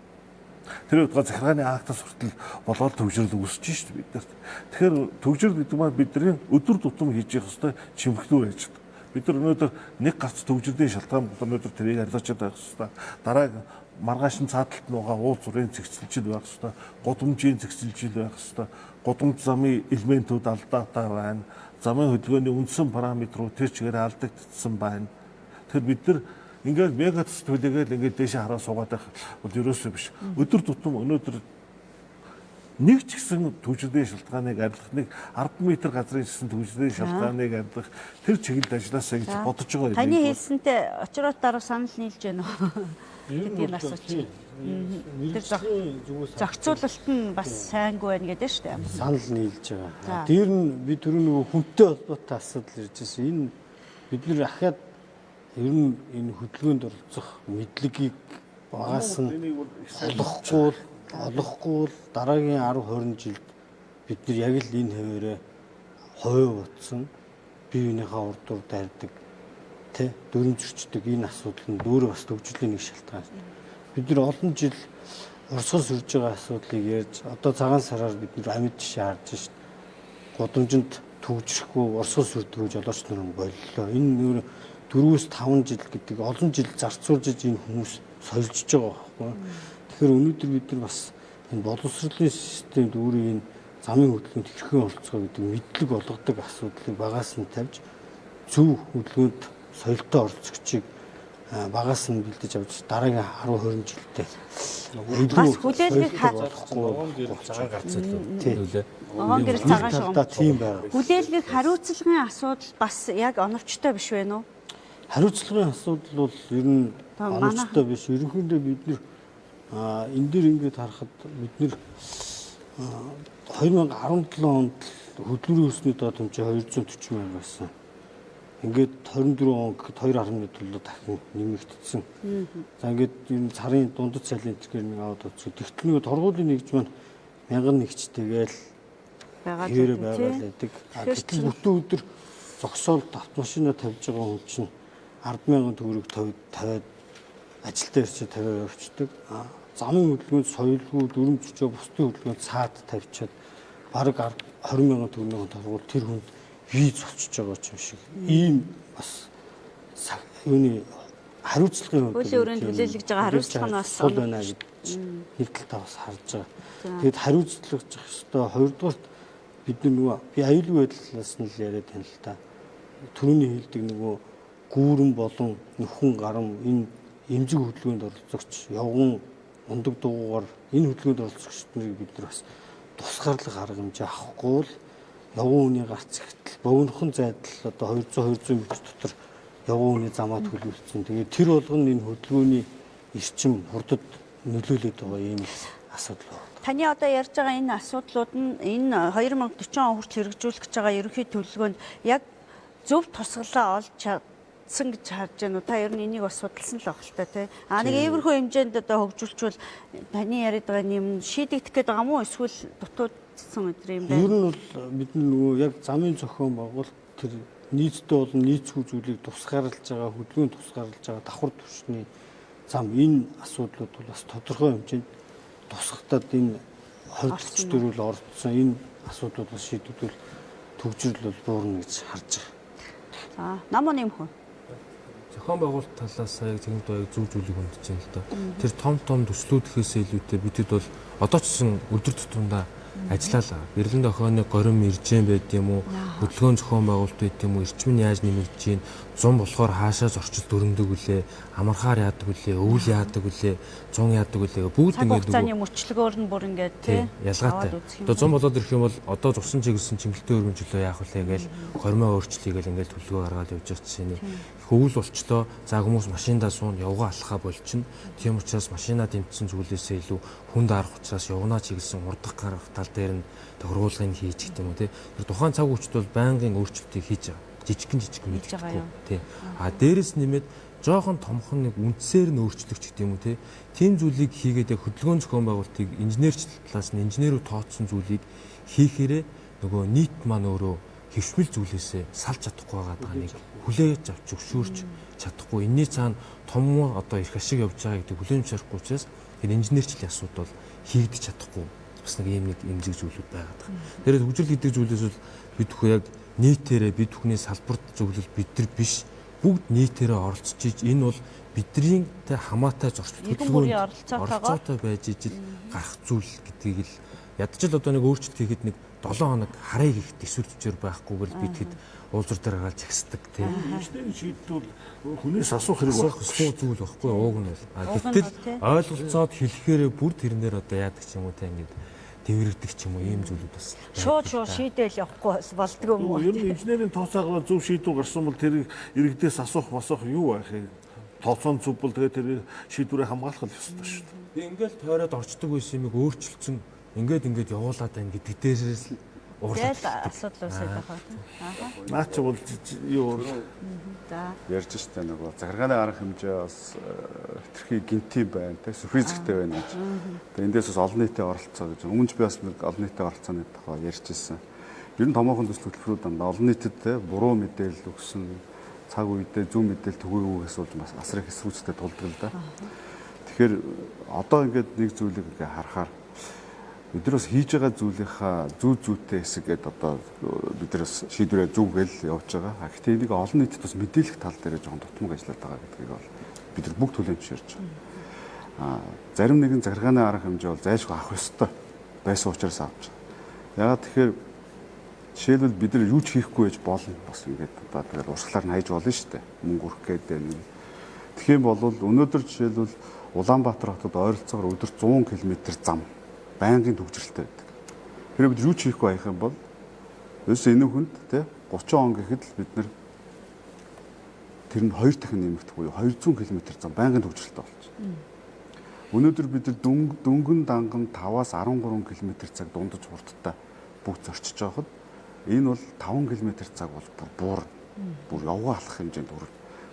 [SPEAKER 2] Тэр удаа захиргааны актаас хүртэл болоод төгжрөл үүсэж шүү дээ бид нарт. Тэгэхээр төгжрөл гэдэг нь бидний өдөр тутам хийж явах ёстой чимхлүүр байж байгаа. Бид нар өнөөдөр нэг гарц төгжрөлийн шалтгаан бол өнөөдөр тэрийг арилгачаад байх ёстой. Дараа маргаашин цааталт нь байгаа уул зургийн зэгцэлжил байх ёстой. Гудамжийн зэгцэлжил байх ёстой. Гудамж замын элементүүд алдаатай байна. Замын хөдөлгөөний үндсэн параметрууд тэр чигээр алдагдсан байна. Тэр бид нар ингээд мега тус төлөөгөл ингээд дээшээ хараа суугаад байх бол ерөөсөө биш. Өдөр тутам өнөөдөр нэг ч гэсэн төгжрөлийн шалтгааныг арилгах, нэг 10 м газрын гэсэн төгжрөлийн шалтгааныг арилгах тэр чиглэл ажилласаа гэж бодож байгаа юм.
[SPEAKER 1] Таны хэлсэнтэй очроод дараа санал нийлж байна уу? Гэдгийг асуучих. Тэр зохицуулалт нь бас сайнгүй байна гэдэг шүү дээ.
[SPEAKER 5] Санал нийлж байгаа. Дээр нь би түрүү нөгөө хүнтэй холбоотой асуудал ирж байсан. Энэ бид нэр ахаад ер нь энэ хөдөлгөөнд оролцох мэдлэгийг багаас нь олохгүй дараагийн 10 20 жилд бид нар яг л энэ хаваараа хойо утсан бие биенийхээ урд дур дайрдаг тэ дөрөмжөрчдөг энэ асуудал нь өөрөө бас төгжлийн нэг шалтгаан. Бид нар олон жил урсгал сүрж байгаа асуудлыг ярьж одоо цагаан сараар бид нар амьд жишээ харж шít. Гудамжинд төгжрөхгүй урсгал сүрдэг гэж олооч нар боллоо. Энэ нөр 4-5 жил гэдэг олон жил зарцуулж энэ хүмүүс сольжж байгаа байхгүй. Тэгэхээр өнөөдөр бид нар бас энэ боловсролын системд өөрийн энэ замын хөдөлгөөнд хэрхэн оролцох гэдэг мэдлэг олгодог асуудлыг багаас нь тавьж зөв хөдөлгөөнд соёлтой оролцогчийг багаас нь бэлдэж авч дараагийн 10 20 жилдээ
[SPEAKER 1] бас хүлээлгийг
[SPEAKER 3] цагаан гарц үлээ.
[SPEAKER 1] Огоон гэрэл цагаан шугам.
[SPEAKER 5] Тийм байна.
[SPEAKER 1] Хүлээлгийг хариуцлагын асуудал бас яг оновчтой биш вэ нүү?
[SPEAKER 5] Хариуцлагын асуудал бол ер нь оновчтой биш. Ерөнхийдөө бид нэр энэ дээр ингээд харахад бид нэр 2017 онд хөдөлмөрийн өсний доод хэмжээ 240 мянга байсан. Ингээд 24 он гэхэд 2.7 дахин нэмэгдсэн. За ингээд энэ царын дундад цалин зэрэг нэг аваад үзсэн. Тэгтэл нэг торгуулийн нэгж маань 1000 нэгжтэйгээл хэрэг байгаад байдаг. Гэтэл бүтэн өдөр зогсоолт автомашина тавьж байгаа хүн чинь 100000 төгрөг тавиад ажилдаа ирчээ тавиад явчихдаг. Замын хөдөлгөөнд соёлгүй дөрөмжчөө бусдын хөдөлгөөнд цаад тавьчаад бараг 20000 төгрөгийн торгуул тэр хүнд виз олчиж байгаа юм шиг. Ийм бас юуны хариуцлагын
[SPEAKER 1] хуулийн өрөөнд хүлээлгэж байгаа хариуцлага нь бас
[SPEAKER 5] сул байна гэж нэг талаа бас харж байгаа. Тэгэд хариуцлагаж ёстой. Хоёрдугаарт бид нөгөө би аюулгүй байдлаас нь л яриад байна л та. Төрөний хэлдэг нөгөө гүүрэн болон нөхөн гарам энэ эмзэг хөдөлгөөнд оролцогч явган ундаг дугуугаар энэ хөдөлгөөнд оролцогчдыг бид нар бас тусгаарлах арга хэмжээ авахгүй л явган хүний гарц ихтэл богинохон зайдал одоо 200 м дотор явган хүний замаа төлөвлөсөн. Тэгээд тэр болгоно энэ хөдөлгөөний эрчим хурдад нөлөөлөд байгаа ийм асуудал байна.
[SPEAKER 1] Таны одоо ярьж байгаа энэ асуудлууд нь энэ 2040 он хүртэл хэрэгжүүлэх гэж байгаа ерөнхий төлөвлөгөөнд яг зөв тусгалаа олж чадсан гэж харж байна уу? Та ер нь энийг бас судалсан л баг л та тий. Нэг иймэрхүү хэмжээнд одоо хөгжүүлчихвэл таны яриад байгаа юм шийдэгдэх гээд байгаа мó эсвэл дутуудсан өдр юм байна.
[SPEAKER 5] Ер нь бол бидний нөгөө яг замын зохион байгуулалт тэр нийтдээ болон нийцгүй зүйлийг тусгаарлаж байгаа хөдөлгөөнд тусгаарлаж байгаа давхар түвшний зам энэ асуудлууд бол бас тодорхой хэмжээнд тусгатад энэ 2044 л орцсон энэ асуудлууд бас шийдвэрлэл төвчрөл бол буурна гэж харж байгаа.
[SPEAKER 1] За намаа нэмэх үү?
[SPEAKER 6] Зохион байгуулалт талаас яг тэгмд баяг зөв зүйлийг хүндэж байна л да. Тэр том төслүүдхээс илүүтэй бидэд бол одоо ч гэсэн өдөр тутамдаа ажиллалаа. Гэрлэн дохионы горим иржэн байд юм уу? Хөдөлгөөн зохион байгуулалт байд юм уу? Эрчим нь яаж нэмэгдэж чинь 100 болохоор хаашаа зорчил дөрөндөг үлээ, амархаар яадаг үлээ, өвөл яадаг үлээ, 100 яадаг үлээ. Бүгд ингээд
[SPEAKER 1] хугацааны мөчлөгөөр нь бүр ингээд тий
[SPEAKER 6] ялгаатай. Одоо 100 болоод ирэх юм бол одоо зурсан чиглэсэн чимгэлтэй өргөмжлөө яах вэ гээл хормоо өөрчлөе гээл ингээд төлөвлөгөө гаргаад явж байгаа чинь өвөл болчлоо. За хүмүүс машиндаа суун явгаа алхаа болчихно. Тийм учраас машинаа дэмжсэн зүйлээсээ илүү хүнд арах учраас явнаа чиглэсэн урдах гарах тал дээр нь хургуулгыг хийж гэх юм уу тий. Тэр тухайн цаг үучид бол байнгын өөрчлөлтийг хийж байгаа. Жижигхэн мэдчихгүй тий. Дээрээс нэмээд жоохон томхон нэг үндсээр нь өөрчлөгч гэдэг юм уу тий. Тийм зүйлийг хийгээд хөдөлгөөн зохион байгуулалтыг инженерч талаас нь инженерүүд тооцсон зүйлийг хийхээрээ нөгөө нийт маань өөрөө хэвшмэл зүйлээсээ салж чадахгүй байгаа нэг хүлээж авч зөвшөөрч чадахгүй. Энэний цаана том одоо их ашиг явж байгаа гэдэг хүлээн авахгүй учраас энэ инженерчлийн асуудал бол хийгдэж чадахгүй. Бас нэг юм нэг эмзэг зүйлүүд байгаад байгаа. Тэгэхээр хөгжил гэдэг зүйлээс бол бид бүхэн яг нийтээрээ бид бүхний салбарт зөвлөл бид нар биш бүгд нийтээрээ оролцож иж энэ бол бидний хамаатай зорчлт хөдөлгөөнд оролцоотой байж ижил гарах зүйл гэдгийг л ядчил одоо нэг өөрчлөлт хийхэд нэг 7 хоног харыг ихт эсвэл төвчээр байхгүйгээр бид хэд уулзар дээр гараад зэгсдэг тийм.
[SPEAKER 2] Инженерийн шийдвэр хүнээс асуух хэрэг
[SPEAKER 6] байхгүй зүйл байхгүй ууг нь бол. Гэтэл ойлголцоод хэлэхээрээ бүр тэрнээр одоо яадаг ч юм уу те ингээд тэрвэрдэг ч юм уу ийм зүйлүүд бас.
[SPEAKER 1] Шууд шийдээл явахгүй болдгоо юм уу?
[SPEAKER 2] Ер нь инженерийн тооцоогоор зөв шийдвэр гарсан бол тэр иргэдээс асуух юу байх вэ? Тооцоон зөв бол тэгээд тэр шийдвэрээ хамгаалах л ёстой шүү дээ.
[SPEAKER 6] Би ингээд тойроод орчдөг байсан юмыг өөрчилсөн ингээд явуулаад байна гэдэг дээрээс л
[SPEAKER 1] уурлаад асуудал үүсэж байгаа.
[SPEAKER 2] Наа чи бол юу
[SPEAKER 1] За
[SPEAKER 4] ярьж штэ нөгөө захиргааны арга хэмжээ бас хэтэрхий гинти байна те сүрхийзэгтэй байна гэж. Тэгээ эндээс бас олон нийтийн оролцоо гэж. Өмнө нь би бас нэг олон нийтийн оролцооны тухай ярьж ирсэн. Ер нь томоохон төсөл хөтөлбөрүүд дандаа олон нийтэд те буруу мэдээлэл өгсөн цаг үедээ зөв мэдээлэл түгээгүй гэсэн бас асар их эсрүүцтэй тулдаг л да. Тэгэхээр одоо ингээд нэг зүйлийг ингээ харахаар бид нар бас хийж байгаа зүйлийнхаа зүйтэй хэсэг гэдэг одоо бид нар бас шийдвэрээ зүггээл явж байгаа. Гэхдээ энийг олон нийтэд бас мэдээлэх тал дээр жоохон дутмаг ажиллаад байгаа гэдгийг бол бид нар бүгд хүлээн зөвшөөрч байгаа. Зарим нэгэн захиргааны арга хэмжээ бол зайлшгүй авах ёстой байсан учраас авч байгаа. Яагаад тэгэхээр жишээлбэл бид нар юу ч хийхгүй байж болно бас ингээд одоо тэгээд урсгалаар нь хайж болно шүү дээ. Мөнгө өрөх гэдэг нэг. Тэгэх юм бол өнөөдөр жишээлбэл Улаанбаатар хотод ойролцоогоор өдөрт 100 км зам байнгын төвчрэлтэй байдаг. Тэр бид юу ч хийхгүй байх юм бол ерөөсөө энэ хүнд те 30 он гэхэд л бид нар тэр нь 2 дахин нэмэгдэх буюу 200 км зам байнгын төвчрэлтэй болчихно. Өнөөдөр бид нар дөнгөн данган 5-аас 13 км цаг дундаж хурдтай бүгд зорчиж байхад энэ бол 5 км цаг бол бүр явгаа алах хэмжээнд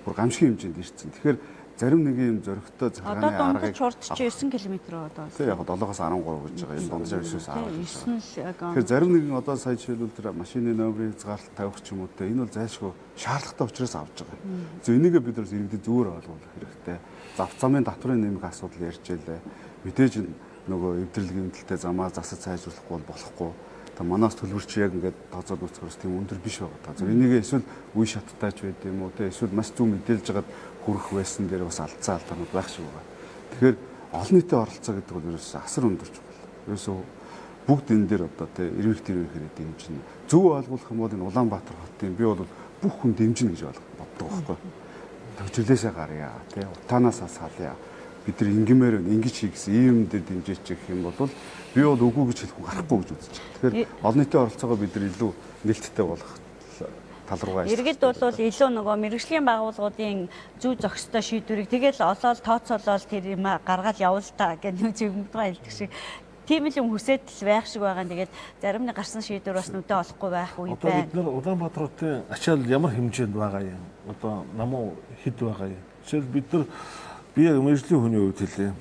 [SPEAKER 4] бүр гамшигын хэмжээнд ирсэн. Тэгэхээр зарим нэг юм зөрөгтэй захиргааны аргыг
[SPEAKER 1] хурд чи 9 км одоо.
[SPEAKER 4] Тэгээ яг 7-аас 13 гэж байгаа. Энэ дундаж 9-ээс 10. Тэгэхээр зарим нэгэн одоо сая жишээлбэл тэр машины номерыг хязгаарлалт тавих ч юм уу те энэ бол зайлшгүй шаардлагатай учраас авч байгаа. зөв энийгээ бид нар иргэдэд зүгээр ойлгуулах хэрэгтэй. Зав замын татврын нэмэх асуудал ярьж байлаа. Мэдээж нөгөө эвдэрлэгийн хэмнэлтэд замаа засаж сайжруулахгүй бол болохгүй. Манаас төлбөрч яг ингээд тооцоод үзэхээс тийм өндөр биш байгаа. За энийг эсвэл үе шаттайч байд юм уу те эсвэл маш зөв мэдээлж хагаад хүрэх байсан дээр бас алдсан алдаанууд байх шиг байгаа. Тэгэхээр олон нийтийн оролцоо гэдэг бол ерөөсөө асар өндөрч байна. Ерөөсөө бүгд энэ дээр одоо те эрвэх хэрэг дэмжинэ. Зөв ойлгох юм бол энэ Улаанбаатар хотын би бол бүх хүн дэмжинэ гэж боддог байхгүй. төвчлээсээ гарья тий утаанаас салъя бид нар ингэмээр ингэж хий гэсэн ийм юм дээр дэмжиж гэх юм бол би бол үгүй гэж хэлэхгүй гарахгүй гэж үзэж байна. Тэгэхээр олон нийтийн оролцоогоо бид нар илүү нээлттэй болох тал руугаа
[SPEAKER 1] Иргэд бол илүү нөгөө мэрэгжлийн байгууллагуудын зүй зохистой шийдвэрийг тэгэл олоод тооцоолол тэр юм гаргаад явуул та гэж нэг зөвмөгдгөө хэлдэг шиг тийм л юм хүсээд л байх шиг байгаа. Тэгээд зарим нэг гарсан шийдвэр бас нүдэ олохгүй байх үе
[SPEAKER 2] Одоо
[SPEAKER 1] байна.
[SPEAKER 2] бид нар Улаанбаатарын ачаал ямар хэмжээнд байгаа юм? Одоо намуу хэд байгаа юм? Жишээл бид нар би яг мэржлийн хүний хувьд хэлээ.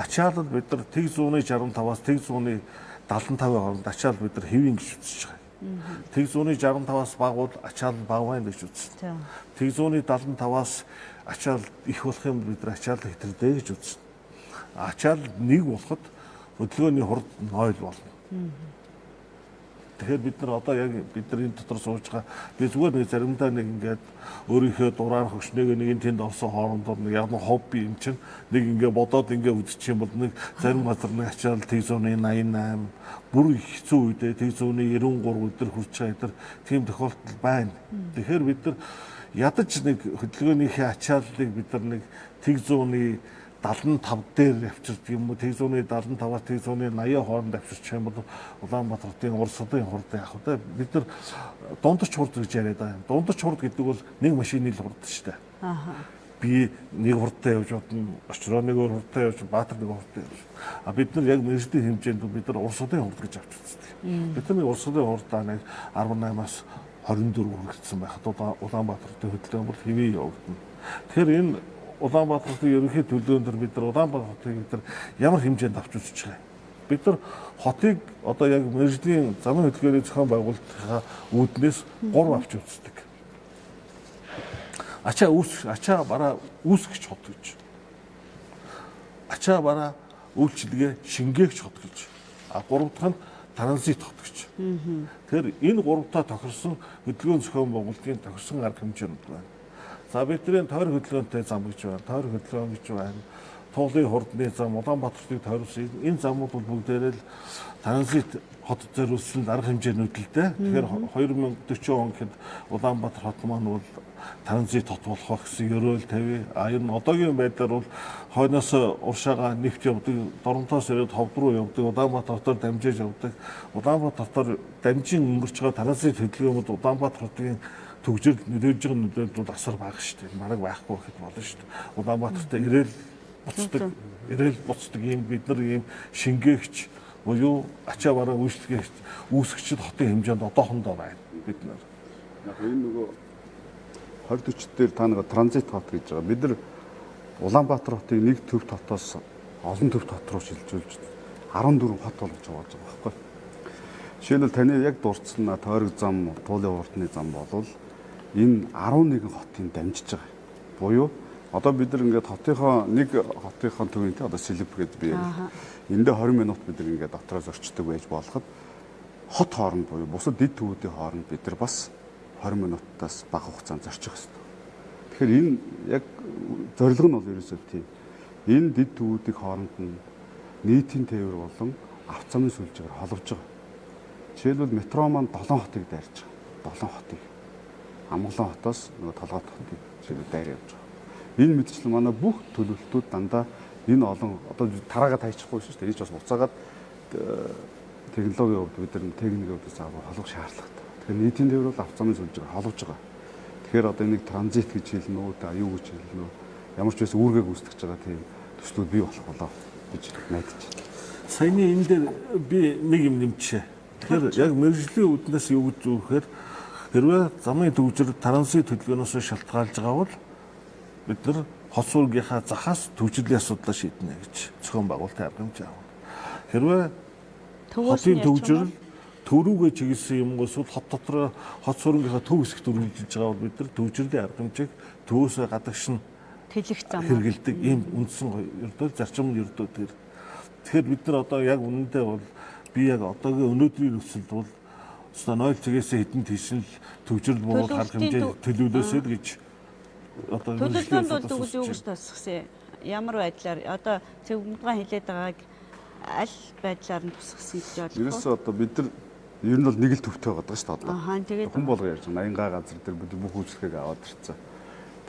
[SPEAKER 2] Ачаалд бид нар тэг 165-аас тэг 175-ын хооронд ачаал бид нар хэвийн гэж үзэж байгаа. Тэг 165-аас бага бол ачаал бага байна гэж үзнэ. Тэг 175-аас ачаал их болох юм бид нар ачаал хэтэрдэ гэж үзнэ. Ачаал нэг болоход хөдөлгөөний хурд нойл болно. Тэгэхээр бид нар одоо яг бидний дотор сууж байгаа би зүгээр нэг заримдаа нэг ингээд өөрийнхөө дураар хөшнөөгөө нэг тэнд орсон хоорондоо нэг яг нэг хобби юм чинь нэг ингээд бодоод ингээд үзчих юм бол нэг зарим газар нэг ачаал тэг 188 бүр их хэцүү үедээ тэг 193 өдөр хүрч байгаа өдөр тийм тохиолдол байна. Тэгэхээр бид нар ядаж нэг хөдөлгөөнийхээ ачааллыг бид нар нэг тэг 175 дээр авчирдаг юм уу тэг 175-аас тэг 180 хооронд авчирчих юм бол Улаанбаатарын урд судын хурд яг одоо бид нар дундч хурд гэж яриад байгаа юм. Дундч хурд гэдэг бол нэг машины л хурд шүү дээ. Би нэг хурдтай явж бодно, очроо нэг хурдтай явж, Баатар нэг хурдтай явж. А бид нар яг мэржлийн хэмжээнд бид нар урд судын хурд гэж авч үздэг. Бид нар урд судын хурдаа нэг 18-аас 24 хүргэсэн байхад Улаанбаатарын хөдөлгөөн бол хэвээ явагдана. Тэгэхээр энэ Улаанбаатарын ерөнхий төлөөлөн дээр бид нар Улаанбаатарыг бид нар ямар хэмжээнд авч үзэж байгаа юм. Бид нар хотыг одоо яг мэржлийн замын хөдөлгөөний зохион байгуулалтынхаа үүднээс 3 авч үздэг. Ачаа бараа үүсгэж хот гэж. Ачаа бараа үйлчилгээ шингээгч хот гэж. А 3 дахь нь транзит хот гэж. Тэгэхээр энэ 3-таа тохирсон хөдөлгөөний зохион байгуулалтын тохирсон арга хэмжээнүүд байна. За бидний тойр хөдөлгөөнтэй зам гэж байна. Тойр хөдөлгөөн гэж байна. Туулын хурдны зам, Улаанбаатарыг тойрсон энэ замууд бол бүгдээрээ л транзит хот зориулсан арга хэмжээнүүд л дээ. Тэгэхээр 2040 он гэхэд Улаанбаатар хот маань бол транзит хот болох гэсэн ерөөл тавь. А энэ одоогийн байдлаар бол хойноос уршаага нефть явдаг, Доронтоос ирээд ховд руу явдаг, Улаанбаатар хотоор дамжиж явдаг. Улаанбаатар хотоор дамжин өнгөрч байгаа транзит хөдөлгөөнүүд Улаанбаатар хотын төгжил нөлөөлж байгаа нүдэнд бол асар бага шүү дээ. Мараг байхгүй гэхэд болно шүү дээ. Улаанбаатарт ирээл буцдаг ийм бид нар ийм шингээгч буюу ачаа бараа үүсгэгчд хотын хэмжээнд одоохондоо байна бид нар.
[SPEAKER 4] Яг энэ нөгөө 2040 дээр та нэг транзит хот гэж байгаа. Бид нар Улаанбаатар хотыг нэг төв хотоос олон төв хот руу шилжүүлж 14 хот болгож байгаа байхгүй. Жишээлбэл таны яг дурдсан тойрог зам, туулын хурдны зам болвол энэ 11 хотын дамжиж байгаа. Буюу одоо бид нар ингээд нэг хотынхаа төвийн одоо Сэлб гэдэг бий. Эндээ 20 минут бид нар ингээд дотроос орчдөг байж болоход хот хооронд буюу бусад дэд төвүүдийн хооронд бид нар бас 20 минутаас бага хугацаанд зорчих хэрэгтэй. Тэгэхээр энэ яг зорилго нь бол ерөөсөө тийм. Энэ дэд төвүүдийн хооронд нь нийтийн тээвэр болон авто замын сүлжээгээр холбож байгаа. Жишээлбэл метро маань 7 хотыг дайрж байгаа. 7 хотыг. Амгалан хотоос нөгөө Толгойт хотыг жишээлбэл дайр явж байгаа. Энэ мэдчлэл манай бүх төлөвлөлтүүд дандаа энэ олон одоо тараагаа тайчихгүй шүү дээ. Энд ч бас буцаагаад технологийн хувьд бид нар техникийн хувьд заавал холбох шаардлагатай. Тэгэхээр нийтийн тээвэр бол авто замын сүлжээгээр холбож байгаа. Тэгэхээр одоо энийг транзит гэж хэлнэ үү, юу гэж хэлнэ үү? Ямар ч байсан үүргээ гүйцэтгэж байгаа тийм төслүүд бий болох болоо гэж найдаж байна.
[SPEAKER 2] Саяны энэ дээр би нэг юм нэмчихэ. Тэгэхээр яг мэржлийн үүднээс юу гэж зөвөхөр хэрвээ замын төвчөр транзит хөдөлгөөнөөс шалтгаалж байгаа бол бид нар хот сургийнхаа захаас төвчлийн асуудлаа шийднэ гэж зохион байгуулалтын арга хэмжээ авна. Хэрвээ хотын төвчөр төрүүгээ чиглэсэн юм эсвэл хот дотроо хот сургийнхаа төв хэсэгт өргөжлөж байгаа бол бид нар төвчрлийн арга хэмжээг төвөөсөө гадагш нь
[SPEAKER 1] тэлэх зам
[SPEAKER 2] хэрэгэлдэг ийм үндсэн ердөө зарчим ердөө тэр. Тэгэхээр бид нар одоо яг үнэндээ бол би яг одоогийн өнөөдрийн нөхцөлд бол өстой 0 цэгээс хэдэн тийшин төвчрөл бууруулах арга хэмжээ төлөвлөсөд гэж одоо
[SPEAKER 1] төлөвлөлтөнд бол тэгвэл юу гэж тусгасан? Ямар байдлаар одоо зөвмөгдгөө хэлээд байгааг аль байдлаар нь тусгасан гэж бодлоо.
[SPEAKER 4] Ерөөсөө одоо бид нар ер нь бол нэг л төвтэй байгаа шүү дээ одоо.
[SPEAKER 1] Тэгээд
[SPEAKER 4] Хүн болго ярьж байгаа 80 газар дээр бид бүх үйлчлэгийг аваад ирсэн.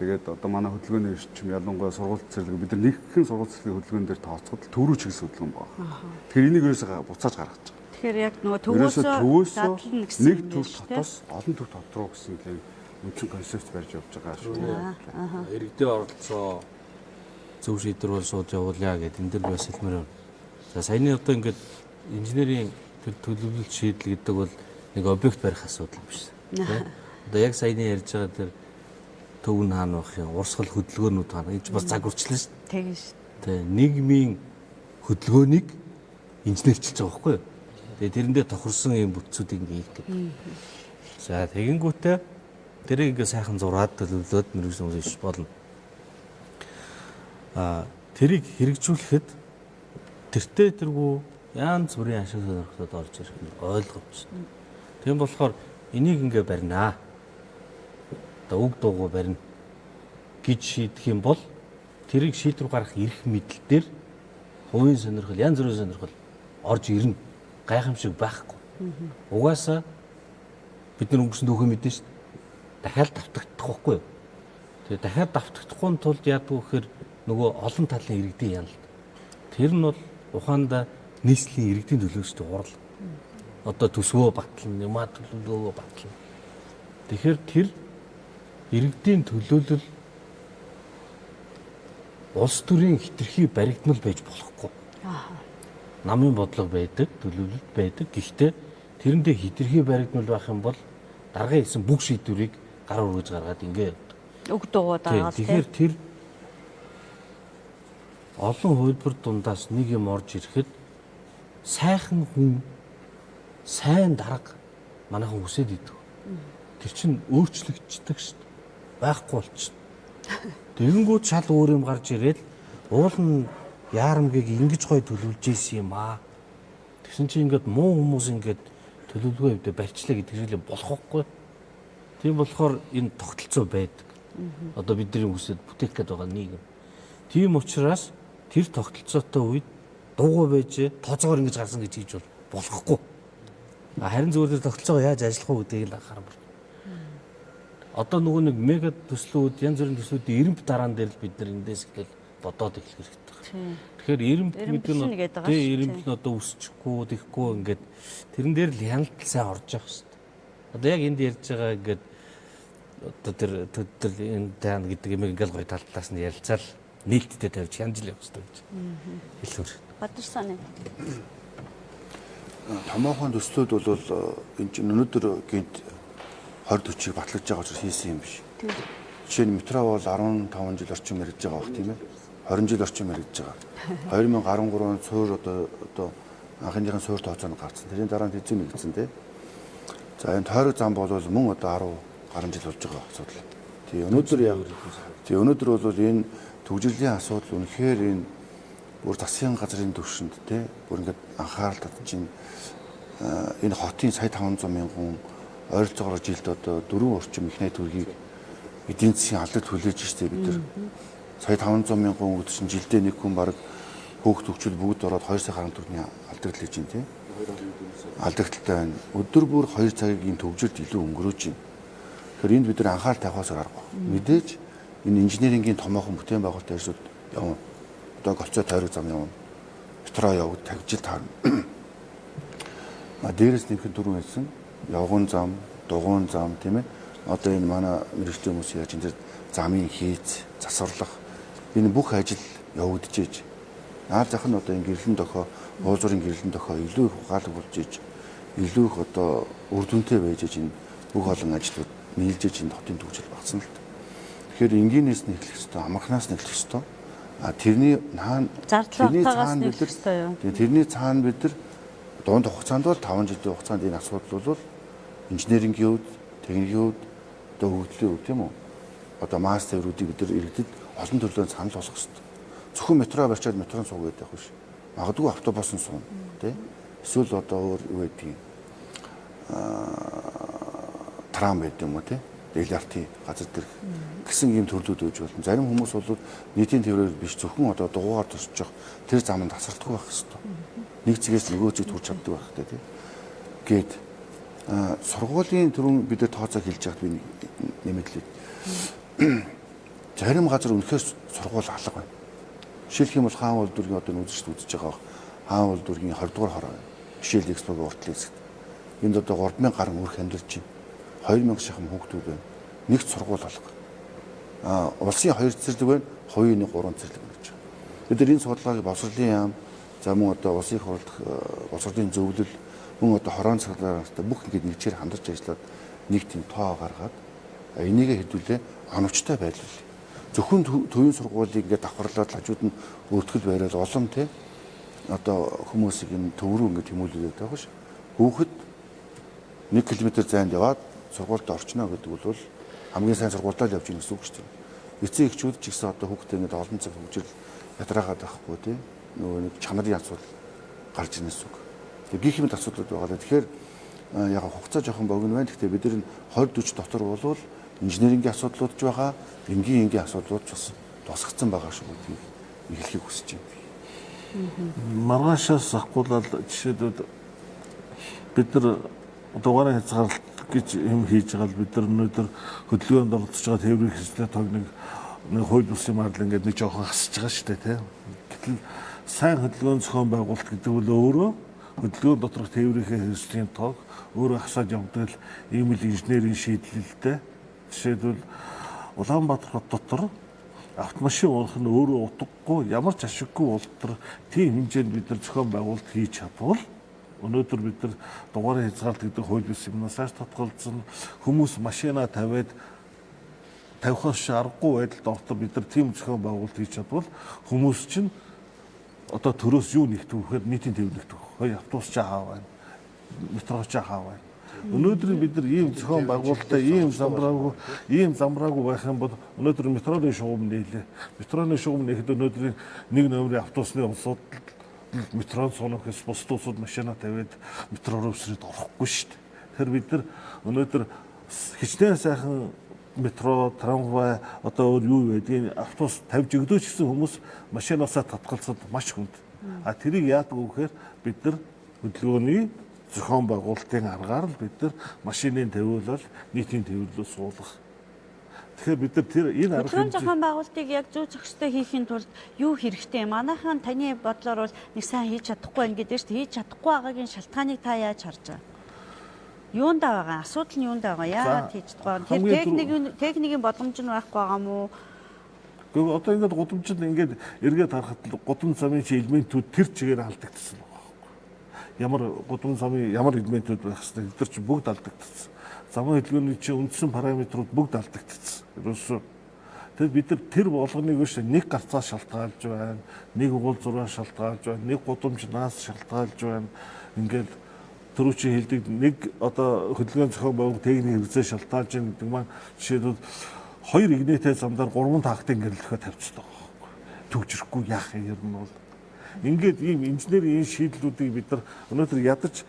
[SPEAKER 4] Тэгээд одоо манай хөдөлгөөний эрчим ялангуяа сургууль цэцэрлэг бид нар нэгэн сургууль цэцэрлэгийн хөдөлгөөн дээр тооцоход төврүү чиглэсэн хөдөлгөөн байна. Тэгэхээр энийг ерөөсөө буцааж гаргаж байгаа.
[SPEAKER 1] Тэгэхээр яг нөгөө
[SPEAKER 4] Ерөөсөө
[SPEAKER 1] төвөөсөө
[SPEAKER 4] төвөөсөө
[SPEAKER 1] гэсэн
[SPEAKER 4] нэг
[SPEAKER 1] юм
[SPEAKER 4] төв
[SPEAKER 1] биш, тэ?
[SPEAKER 4] дотоос олон төв дотроо гэсэн тийм үнэн концепт барьж явж байгаа шүү.
[SPEAKER 3] Иргэдийн оролцоо зөв шийдвэр бол шууд явуулъя гэдэг энэ дэр бас хэлмээр байна. За саяны одоо ингээд инженерийн тэр төлөвлөлт шийдэл гэдэг бол нэг объект барих асуудал юм биш. Одоо яг саяны ярьж байгаа тэр төв нь хаана байх юм, урсгал хөдөлгөөнүүд хаана энэ ч бас загварчлаа шүү.
[SPEAKER 1] Тэгэн шүү.
[SPEAKER 3] Тэгээ нийгмийн хөдөлгөөнийг инженерчилж байгаа байхгүй юу? Тэгээ тэрэндээ тохирсон юм бүтцүүдийг ингээд хийх гэдэг. За тэгэнгүүтээ тэрийг ингээд сайхан зураад төлөвлөөд мэрэгжлийн хүмүүс болно. Тэрийг хэрэгжүүлэхэд тэртээ тэргүй янз бүрийн ашиг сонирхлууд орж ирэх нь ойлгомжтой. Тийм болохоор энийг ингээд барина. Одоо үг дуугүй барина гэж шийдэх юм бол тэрийг шийдвэр гаргах эрх мэдэл дээр хувийн сонирхол, янз бүрийн сонирхол орж ирнэ. Гайхамшиг байхгүй. Угаасаа бид нар өнгөрсөн дөхөө мэднэ шүү дээ. Дахиад давтагдах байхгүй юу? Тэгээ дахиад давтагдахгүй тулд яадаг вэ гэхээр нөгөө олон талын иргэдийн яналт. Тэр нь бол ухаандаа нийслэлийн иргэдийн төлөө шүү дээ гурал. Одоо төсвөө батлна, юмаа төлөвлөгөөгөө батлна. Тэгэхээр тэр иргэдийн төлөөлөл улс төрийн хэтэрхий баригдмал байж болохгүй. Намын бодлого байдаг, төлөвлөлт байдаг. Гэхдээ тэрэндээ хэтэрхий баригдмал байх юм бол дараагийн хийсэн бүх шийдвэрийг гар өргөж гаргаад ингээд
[SPEAKER 1] Үг дуугаа дагаад
[SPEAKER 3] тэгэхээр тэр олон хувилбар дундаас нэг юм орж ирэхэд сайхан хүн, сайн дарга манайхан хүсээд идэв. Тэр чинь өөрчлөгддөг шүү дээ. Байхгүй болчихно. Тэгэнгүүт шал өөр юм гарч ирээд уул нь яарамгийг ингэж гоё төлөвлөж ийсэн юм аа. Тэгсэн чинь ингээд муу хүмүүс ингээд төлөвлөгөө өвдө барьчлаа гэдэг хэлээ болохгүй. Тийм болохоор энэ тогтолцоо байдаг. Одоо бидний үсэд бүтээх гээд байгаа нийгэм. Тийм учраас тэр тогтолцоотой үед дуугүй байж тооцоогоор ингэж гарсан гэж хийж болохгүй. Харин зүгээр тэр тогтолцоогоо яаж ажиллах вэ гэдгийг л анхаарах байна. Одоо нөгөө нэг мега төслүүд, янз бүрийн төслүүдийн эренб дараан дээр л бид нар эндээс ихэл бодоод эхлэх хэрэгтэй байна. Тэгэхээр эренб гэдэг нь эренб нь одоо өсчихгүй, тэхгүй ингээд тэрэн дээр л хяналт сайн орж явах хэрэгтэй. Одоо яг энд ярьж байгаа ингээд одоо тэр энэ даан гэдэг юм ингээл гоё талаас нь ярилцаал нийлтдээ тавьж хянаж л явах хэрэгтэй гэж хэлвэр.
[SPEAKER 1] Бадарсан юм.
[SPEAKER 7] Томоохон төслүүд бол энэ чинь өнөөдөр гинт 20-40-ыг батлаж байгаа учраас хийсэн юм биш. Жишээ нь метро бол 15 жил орчим мэрэгж байгаа бах тийм ээ. 20 жил орчим мэрэгж байгаа. 2013 онд суур одоо анхныхын суур тооцоонд гарсан. тэрийн дараа нь хэзээ нэгдсэн тийм. За энэ тойрог зам бол мөн одоо 10 гаруй жил болж байгаа асуудал. Тэгээ өнөөдөр бол энэ төвжирлийн асуудал үнэхээр энэ бүр засгийн газрын түвшинд тий бүр ингээд анхаарал татж энэ хотын сая 500 мянган ойролцоогоор жилд одоо 4 орчим ихний төгрөгийг эдийн засгийн алдарт хүлээж штэ бид нар сая 500 мянган өнгөд чинь жилдээ нэг хүн баг хөөгт төвчл бүгд ороод 2 сая гаруй төгрөгийн алдарт хийж байна тий алдагталтай байна. Өдөр бүр 2 цагийг энэ төвжирд илүү өнгөрөөж байна. Тэгэхээр энд бид нар анхаарал тавихаас аргагүй. Мэдээж энэ инженерингийн томоохон бүтээн байгуулалтын ажлууд явна. Одоо голцоо тойрог зам явна. Метро явуд тавьжил таарна. Дээрээс нэмэхэд дөрвөн хэлсэн явган зам, дугуйн зам тийм ээ. Одоо энэ манай мэрэгчлийн хүмүүс яаж энэ замын хийц, засварлах энэ бүх ажил явагдаж ийж. Наад зах нь одоо энэ гэрлэн дохоо, уулзуурын гэрлэн дохоо илүү их угаалаг болж ийж, илүү их одоо үр дүнтэй байж ийж энэ бүх олон ажлууд нийлж ийж энэ хотын төвчл багсан л та. Тэгэхээр энгийнээс нь эхлэх ёстой, амархнаас нь эхлэх ёстой. Тэрний цаана тэрний цаана бид нар дунд хугацаанд бол 5 жилийн хугацаанд энэ асуудал бол инженерингийн хувьд, техникийн хувьд, одоо хөгжлийн хувьд тийм үү? Одоо мастерүүдийг бид нар иргэдэд олон төрлөөр санал болгох хэрэгтэй. Зөвхөн метро барьчаад метрон сууг байдаг биш. Магадгүй автобус нь суuna, тийм? Эсвэл одоо өөр юу байдгийг трам байд юм уу тийм? LRT газар дээрх гэсэн ийм төрлүүд үүж болно. Зарим хүмүүс бол нийтийн тээврээр биш зөвхөн одоо дугуйгаар тусчих тэр заманд тасралтгүй байх хэрэгтэй. Нэг цэгээс нөгөө цэгт хүрч чаддаг байх хэрэгтэй тийм. Гээд сургуулийн түрүүн бид тооцоо хэлж яхад би нэмэдлээ. зарим газар үнэхээр сургууль алга байна. Жишээлх юм бол Хаан улс дүүргийн одоо үзэж байгаа Хаан улс дүүргийн 20 дугаар хороо байна. Жишээл экспогийн уртлын хэсэгт. Энд одоо 3000 гаруй үрх амьдарч байна. 2000 шахам хүүхдүүд байна. Нэгт сургууль алга. Улсын 2 цэцэрлэг байна, хувийн 3 цэцэрлэг байна гэж. Бид нар энэ судалгааг боловсролын яам, за мөн одоо улсын их хурлах боловсролын зөвлөл, мөн одоо хорон цаглаараа бүх ингэж нэгжээр хамтарч ажиллаад нэг тийм тоо гаргаад энийг хэдүүлээ оновчтой байлуулъя. Зөвхөн төвийн сургуулийг ингээд давхарлаад хажууд нь өртгөл байраад олон те одоо хүмүүсийг энэ төв рүү ингээд хэмүүлээд байгаа ш. Хүүхэд 1 км зайд яваад сургуульд орчно гэдэг бол хамгийн сайн сургуультаа л явж ийн гэсэн үг шүү дээ. Эцэг эхчүүд ч гэсэн одоо хүүхдээ ингээд олон цаг хөгжил ятраагаад байхгүй тий. Нөгөө нэг чанарын асуудал гарч ирнэ гэсэн үг. Тэгээ гих мэд асуудлууд байгаа. Тэгэхээр яг хугацаа жоохон богино байна. Гэхдээ бид нар 20-40 дотор болвол инженерингийн асуудлууд ч байгаа, энгийн асуудлууд ч бас тусгацсан байгаа шүү гэдгийг эхлэхийг хүсэж байна.
[SPEAKER 2] Маргаашаас ахгуулаад жишээлбэл бид нар дугаараа хязгаарлалт гэж юм хийж байгаа л бид нар өнөөдөр хөдөлгөөнд оролцож байгаа тээврийн хэсэгт тог нэг хууль бусын мардал ингээд нэг жоохон хасж байгаа шүү дээ тийм. Гэтэл сайн хөдөлгөөн зохион байгуулалт гэдэг бол өөрөө хөдөлгөөн доторх тээврийн хэсгийн тог өөрөө хасаад явдаг л ийм л инженерийн шийдлэлтэй. Жишээлбэл Улаанбаатар хот дотор автомашин унах нь өөрөө утгагүй ямар ч ашиггүй ултар тийм хэмжээнд бид нар зохион байгуулалт хийж чадвал өнөөдөр бид нар дугаараа хязгаарлалт гэдэг хууль бус юмнаас татгалзсан хүмүүс машина тавиад тавихаас аргагүй байдалд ортоо бид нар тийм зохион байгуулалт хийж чадвал хүмүүс чинь одоо төрөөс юу нэгтгэх вэхээр нийтийн төвөөр нэгтгэх. Хоёр автобус ч хаа байна. Метро ч хаа байна. Өнөөдөр бид нар ийм зохион байгуулалттай ийм замбраагүй байх юм бол өнөөдөр метроны шугам нээлээ. Метроны шугам нэхэд өнөөдрийн нэг номерын автобусны улсууд метрон сунахс бусдууд машина тавиад метро руу өсрээд орохгүй шүү дээ. Тэгэхээр бид нар өнөөдөр хичнээн сайхан метро, трамвай одоо юу байдгийг автобус тавьж өгдөөч гэсэн хүмүүс машинаасаа татгалзаад маш хүнд. А тэрийг яадаг вэ гэхээр бид нар хөдөлгөөний зохион байгуулалтын аргаар л бид нар машиныг тавиулаад нийтийн төвөрлөө суулгах. Тэгэхээр бид нар тэр энэ арга
[SPEAKER 1] хэмжээ зохион байгуулалтыг яг зөв зохистой хийхин тулд юу хэрэгтэй? Манайхан таны бодлоор бол нэг сайн хийж чадахгүй ингээд шүү дээ. Хийж чадахгүй байгаагийн шалтгааныг та яаж харж байгаа? Юунд байгаа? Асуудал нь юунд байгаа? Яагаад хийж чадахгүй? Тэр техникийн боломж нь байхгүй байгаа мó?
[SPEAKER 2] Гэхдээ одоо ингээд гудамжид ингээд эргээд харахад гудам замын элементүүд тэр чигээр алдагдсан байна. Ямар гудам замын ямар элементүүд байх хэвээр тэр чинь бүгд алдагдсан. Замын хөдөлгөөний чинь үндсэн параметрууд бүгд алдагдсан. Ерөөсөө тэгээд бид нар тэр болгоныг биш нэг гарцаа шалтгаалж байна, нэг угуул зураа шалтгаалж байна, нэг гудамж наас шалтгаалж байна. Ингээд түрүүчийн хэлдэг нэг одоо хөдөлгөөн зохион байгуулалт техник хэрэгцээ шалтгаалж байна гэдэг маань жишээлбэл 2 игнэтэй замдаар 3 тактын гэрэлтгөө тавьчихсан байгаа. Төгжрөхгүй яах юм бол ингээд ийм инженерийн энэ шийдлүүдийг бид нар өнөөдөр ядаж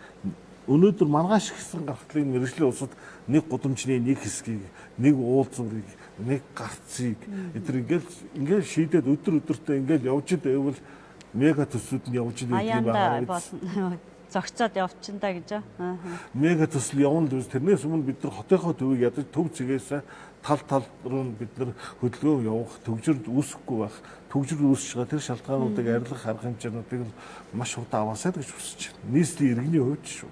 [SPEAKER 2] өнөөдөр маргааш гисэн гартлын мэргэжлийн улсад нэг гудамжны нэг хэсгийг, нэг уулзуурыг, нэг гарцыг эдгээр ингээд шийдээд өдөртөө ингээд явж идэвэл мега төслүүд нь явж идэг юм байна.
[SPEAKER 1] Зогцоод явчихна да гэж.
[SPEAKER 2] Мега төсөл явна л тэрнээс өмнө бид нар хотынхоо төвийг ядаж төв цэгээсээ тал руу бид нар хөдөлгөөн явах, төгжрөд үүсэхгүй байх, төгжрөд үүсэж байгаа тэр шалтгаануудыг арилгах арга хэмжээнүүдийг маш хурдан аваасаа гэж хүсэж байна. Нийслэлийн иргэний хувьд шүү.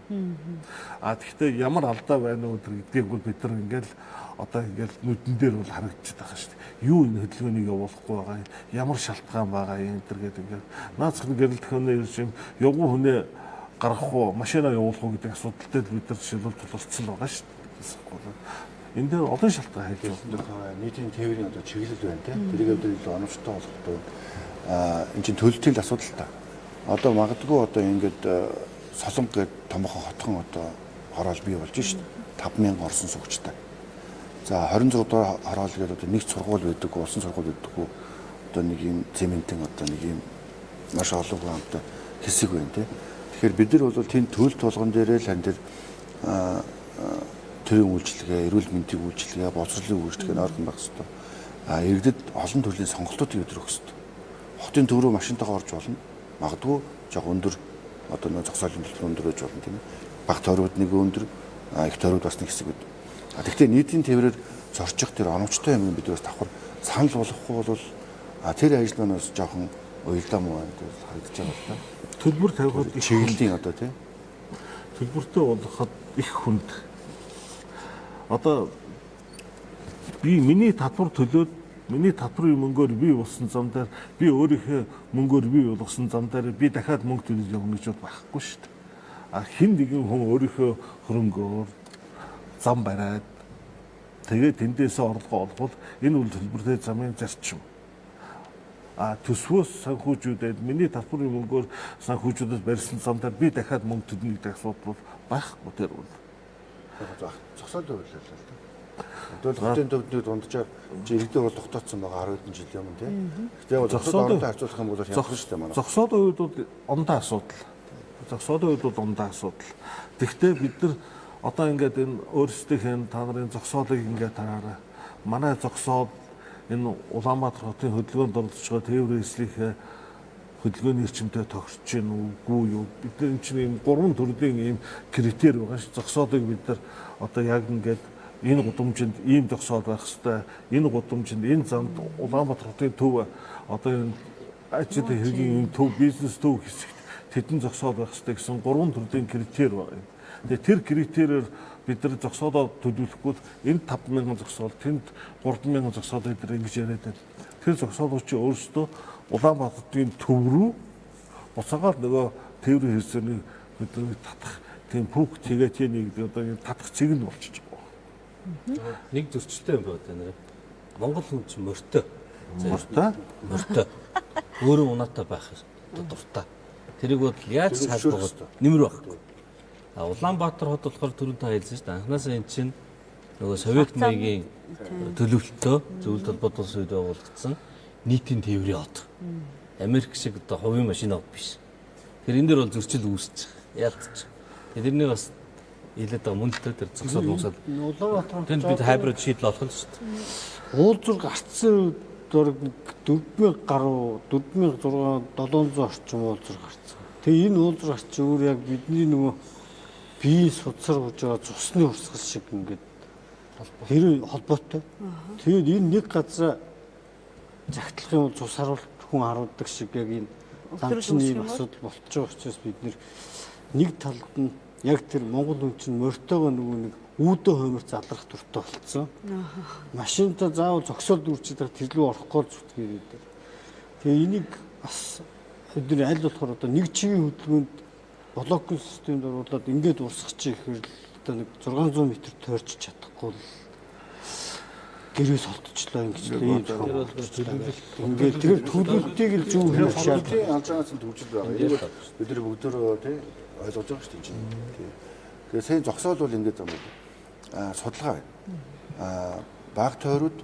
[SPEAKER 2] А тэгэхээр ямар алдаа байна уу гэдгийг бол бид нар ингээл одоо ингээл нүдэн дээр бол харагдчихад байгаа шүү дээ. Юу энэ хөдөлгөөнийг явуулахгүй байгаа юм, ямар шалтгаан байгаа юм гэдэг ингээд наацхан гэрэлтхөөнөө ирж юм явган хүнээ гаргах уу, машина явуулах уу гэдэг асуудалтай бид нар жишээлбэл тулгарсан байгаа шүү дээ. Энэ дээр олон шалтгаан хэлж байна.
[SPEAKER 7] Нийтийн тээврийн одоо чиглэл байна тийм. Тэрийг өвдөл оновчтой болгохгүй. Энэ чинь төлөлтийн асуудал та. Одоо магадгүй одоо ингээд Солонго гэдэг томхон хотхон одоо хороол бий болж шít. 5000 орсон суугчтай. За 26 дугаар хороол гэдэг одоо нэг сургууль байдаг, улсын сургууль байдаг. Одоо нэг юм цементийн одоо нэг юм маш олон хамтаа хэсэг байна тийм. Тэгэхээр бид нар бол тийм төлөлт толгон дээрээ л хан дээр төрийн үйлчилгээ, эрүүл мэндийн үйлчилгээ, боловсролын үйлчилгээ ойрхон байх хэрэгтэй. Иргэдэд олон төрлийн сонголтуудыг өдрөх хэрэгтэй. Хотын төв рүү машинтайгаа орж болно. Магадгүй жоо өндөр одоо нэг зогсоолын төлбөр өндөр байж болно тийм ээ. Бага тойрогд нэг өндөр, их тойрогд бас нэг хэсэг үүд. Тэгэхдээ нийтийн тээврээр зорчих тэр оновчтой юм бид бас давхар санал болгохгүй бол тэр ажиллагаанаас жоохон уялдаа муу байна гэж харагдаж байгаа л да.
[SPEAKER 2] Төлбөр тавихад их
[SPEAKER 7] Чиглэлийн одоо тийм
[SPEAKER 2] төлбөртэй болгоход их хүнд. Одоо миний татвар төлөөд миний татврын мөнгөөр би болсон зам дээр би өөрийнхөө мөнгөөр би болгосон зам дээр би дахиад мөнгө төлж явна гэж байхгүй шүү дээ. Хэн нэгэн хүн өөрийнхөө хөрөнгөөр зам бариад тэгээд тэндээсээ орлого олбол энэ үйл төлбөртэй замын зарчим. Төсвөөс санхүүжүүдэд миний татврын мөнгөөр санхүүжүүдэд барьсан зам дээр би дахиад мөнгө төлнө гэдэг асуудал бол байхгүй тэр бол.
[SPEAKER 7] зогсоод байлаа л да. Одоо хотын төвдний дунджаар иргэдээ бол тогтооцсон байгаа 10 хэдэн жил юм тийм. Гэтэ бол зогсоод оронтой харьцуулах юм бол хямдхан шүү дээ манай.
[SPEAKER 2] Зогсоод үед бол ондоо асуудал. Зогсоод үед бол ондоо асуудал. Тэгвэл бид нар одоо ингээд энэ өөрсдийнхээ та нарын зогсоолыг ингээд тараарай. Манай зогсоод энэ Улаанбаатар хотын хөдөлгөөнд оролцож байгаа тээврийн эслийнхээ хөдөлгөөний эрчимтэй тогтсож гин үгүй юу? Бид нар энэ чинь ийм 3 төрлийн ийм критерий байгаа ш. Зогсоолыг бид нар одоо яг ингээд энэ гудамжинд ийм зогсоол байх хэвээр, энэ гудамжинд энэ замд Улаанбаатар хотын төв одоо энэ ажил хэргийн төв бизнес төв хэсэгт тэдэн зогсоол байх хэвээр гэсэн 3 төрлийн критерий байгаа юм. Тэгээ тэр критериэр бид нар зогсоолоо төлөвлөхгүй энэ 5,000 зогсоол, тэнд 3,000 зогсоол гэдэг ингэж яриад байна. Тэр зогсоолууд чи өөрсдөө Улаанбаатарын төв рүү буцаагаад нөгөө тээврийн хэрэгцээний бидний татах тийм пүүк тэгээд нэг одоо энэ татах цэг нь болчихж байгаа.
[SPEAKER 3] Нэг зөрчилтэй юм байна нэр. Монгол хүн чинь морьтой.
[SPEAKER 2] Морьтой.
[SPEAKER 3] Өөрөө унаатай байх дуртай. Тэрийг бол яаж цаашдаа нэмэр байхгүй. Улаанбаатар хот болохоор түрүүн та хэлсэн шүү дээ. Анхнаасаа эн чинь нөгөө Совет маягийн төлөвлөлтөө зөвлөлт холбоот улс үед байгуулагдсан нийтийн тээврийн хот. Америк шиг одоо хувийн машин авах биш. Тэгэхээр энэ дэр бол зөрчил үүсэж яалтч. Тэрний бас илээд байгаа мөндөд тэр зогсоод мосоод.
[SPEAKER 5] Улаанбаатар
[SPEAKER 3] Тэнд бид хайбрид шийдэл олох нь шүү дээ.
[SPEAKER 5] уулзур гарцсан дөрөг 4,000 гаруй 4,600-700 орчим уулзур гарцсан. Тэгээ энэ уулзур гарч өөр яг бидний нөгөө бие судсар хурж байгаа цусны урсгал шиг ингээд хэрэг холбоотой. Тэгээд энэ нэг газар загтлах юм бол цус харуулт хүн харуулдаг шиг яг энэ замчны ийм асуудал болчихж байгаа учраас бид нэг талд нь яг тэр Монгол хүн чинь морьтойгоо нөгөө нэг үүдөө хоймор залрах дуртай болцсон. Машинтаа заавал зогсоод үрчиж байгаа тэр лүү орохгүй зүтгэгээд. Тэгээ энийг бас бид аль болохоор одоо нэг чигийн хөдөлгөөнд блокийн системд оруулаад ингээд урсгах чи ихээр одоо нэг 600 м тойрч чадахгүй л гэрээс холтчлоо ингэж л ийм ингээд тэр төлөвлөлтийг л зөв хийх шаардлагатай
[SPEAKER 7] алжаагаас төвжил байгаа. Энэ бол бид нар бүгдөө тий ойлгож байгаа шүү дээ. Тэгээ сайн зогсоол бол ингээд юм байна. Судалгаа байна. Баг тойрууд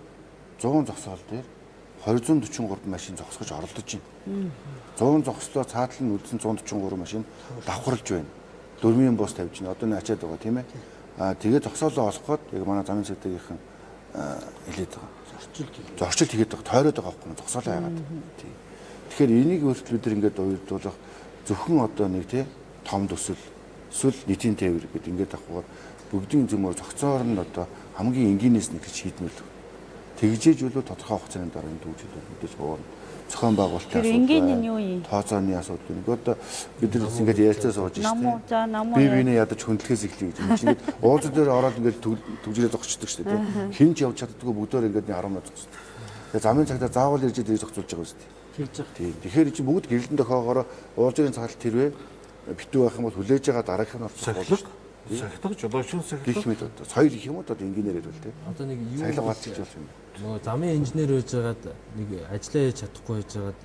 [SPEAKER 7] 100 зогсоол дээр 243 машин зогсгож оролдож байна. 100 зогслоо цаатлал нь үлдсэн 143 машин давхарлж байна. 4-ийн бус тавьж байна. Одоо н ачаад байгаа тийм ээ. Тэгээ зогсоолоо олоход яг манай замын цэгтгийнхэн хэлээд байгаа. Зорчилт хийгээд байгаа. Тойроод байгаа байхгүй зогсоолоо яагаад. Тэгэхээр энийг өөрчлөлт бид нар ингээд уйлдуулах зөвхөн одоо нэг тий том төсөл эсвэл нийтийн тээвэр гэдэг ингээд авахгаар бүгдийн зөмөр зохицоор нь одоо хамгийн энгийнээс нэг шийднэл. Тэгжээж болоо тодорхой хугацааны дараа энэ төвчд мэдээж хуурна. Зохион байгуулалтын асуудал.
[SPEAKER 1] энгийн нь юу юм?
[SPEAKER 7] Тооцооны асуудал. Нөгөө бид нар ингээд ярилцаа сууж байна. Би биенээ ядаж хөндлөхөөс эхлэе гэж. Энд чинь уулз дээр ороод ингээд төвжирээ зогсчихдаг шүү дээ. Хин ч явж чаддгүй бүгдөө ингээд 10 минут зогсдог. Тэгээ замын цагтаа заавал ирж дээрээ зогсуулж байгаа шүү дээ. Тийм. Тэгэхээр чи бүгд гэрэлтэн дохоогоор уулзрын цагт хэрвээ битүү байх юм бол хүлээж байгаа дараагийнх нь орчих болно шүү дээ.
[SPEAKER 2] Сахилга жолоочны сахилга
[SPEAKER 7] гэх мэт одоо соёл их юм уу одоо инженеэр хэлвэл тийм.
[SPEAKER 3] Одоо нэг юу
[SPEAKER 7] сахилга батчих болж юм.
[SPEAKER 3] нөгөө замын инженер байж байгаад нэг ажиллаа хийж чадахгүй байж байгаад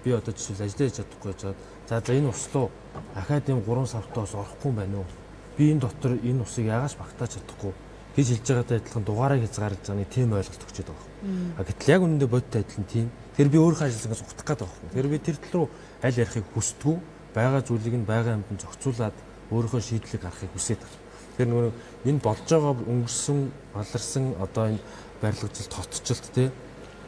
[SPEAKER 3] би одоо жишээл ажиллаа хийж чадахгүй байж байгаад за энэ ус руу ахаад юм 3 сартаас орохгүй юм байна уу? Би энэ дотор энэ усыг яагаас багтааж чадахгүй гэж хэлж байгаатай адилхан дугаараа хязгаарлаж байгаа нэг тийм ойлголт өгчээд байгаа. Гэтэл яг үнэндээ бодтой адилхан тийм. Тэр би өөрөө ажилласангаас утгах гээд байгаа юм. Тэр би тэр тал руу аль ярихыг хүсдэггүй байгаа зүйлийг нь байгаа юмд зохицуулаад өөрийнхөө шийдлийг гаргахыг хүсээд байна. Тэр нөгөө энэ болж байгаа өнгөрсөн баларсан одоо энэ барилгажил тотцолт тий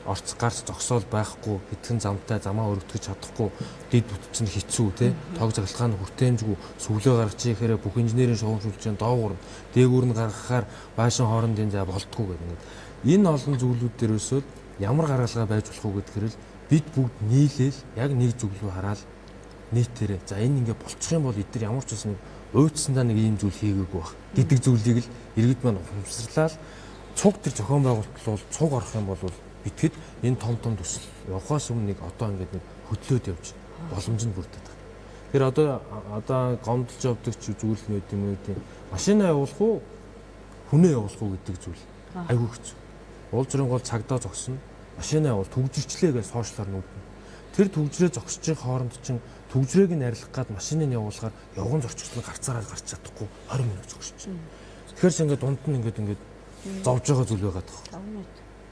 [SPEAKER 3] орц гарч зогсоол байхгүй хэдхэн замтай замаа өргөдгөж чадахгүй дид бүтцэн хэцүү тий тог заглагаа нь хүртээмжгүй сүглөө гаргаж ирэхээр бүх инженерийн шугамжуулж доогуур дээгүүр нь гаргахаар байшин хоорондын зай болтгүй гэдэг. Энэ олон зүйлүүд дээр өсөд
[SPEAKER 6] ямар гаргалгаа байж болох уу гэдгээр л бид бүгд нийлээл яг нэг зүйл рүү хараад нийтээрээ за энэ ингээ болчих юм бол эдгээр ямар ч байсан нэг уйдсандаа нэг ийм зүйл хийгээгүй байх гэдэг зүйлийг л иргэд маань ухамсарлал цуг тэр зохион байгуулалт бол цуг орох юм бол битгэд энэ том төсөл явахаас өмнө нэг одоо ингээд нэг хөдлөөд явж боломж нь бүрдээд байна. Тэр одоо гомдолж явдаг ч зүйл нь үт юм уу тийм машинаа явуулах уу хүнээ явуулах уу гэдэг зүйл айгүй хэцүү. Уулзрын гол цагдаа зогсно машинаа явуул төгжирчлээ гэж сошиалар нүүднэ. Тэр төгжрээ зогсож хооронд чинь төгжрээг нь арилгах гад машиныг явуулахаар явган зорчигчл гарцаараа гарч чадахгүй 20 минут зогсож байна. Тэгэхээр ч ингээд дунд нь ингээд зовж байгаа зүйл байгаа тох.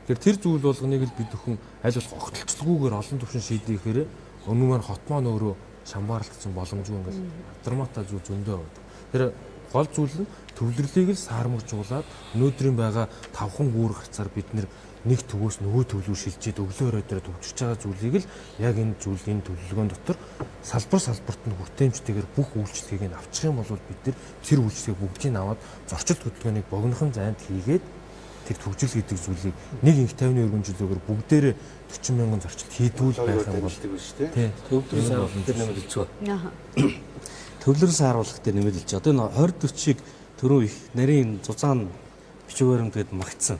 [SPEAKER 6] Тэгэхээр тэр зүйл болгоныг л бид өхөн аль болох огтлцолгүйгээр олон түвшин шийдэхээр өнөө маань хот маань өөрөө шамбаарлагдсан боломжгүй ингээд драматай зүйл зөндөө байна. Тэр гол зүйл нь төвлөрлийг л саармагжуулаад өнөөдрийн байгаа тавхан гүүр хацаар бид нэг төвөөс нөгөө төв рүү шилжээд өглөөрөө дээр төвчж байгаа зүйлийг л яг энэ зүйл энэ төлөвлөгөөн дотор салбарт нь хүртээмжтэйгээр бүх үйлчлэгийг нь авчих юм бол бид тэр үйлчлэгийг бүгдийг аваад зорчилт хөдөлгөөнийг богинохон зайд хийгээд тэр төвжил гэдэг зүйлийг нэг инх 50-ны өргөн жилөөр бүгдээрээ 40 мянган зорчилт хийдгүүл байх юм бол
[SPEAKER 3] тий төвлөрсөн харуулах дээр нэмэлж байгаа. Төвлөрсөн харуулах дээр нэмэлж байгаа. Одоо энэ 20-40-ыг түрүү их нарийн зузаан бичвэрэмд гээд магтсан.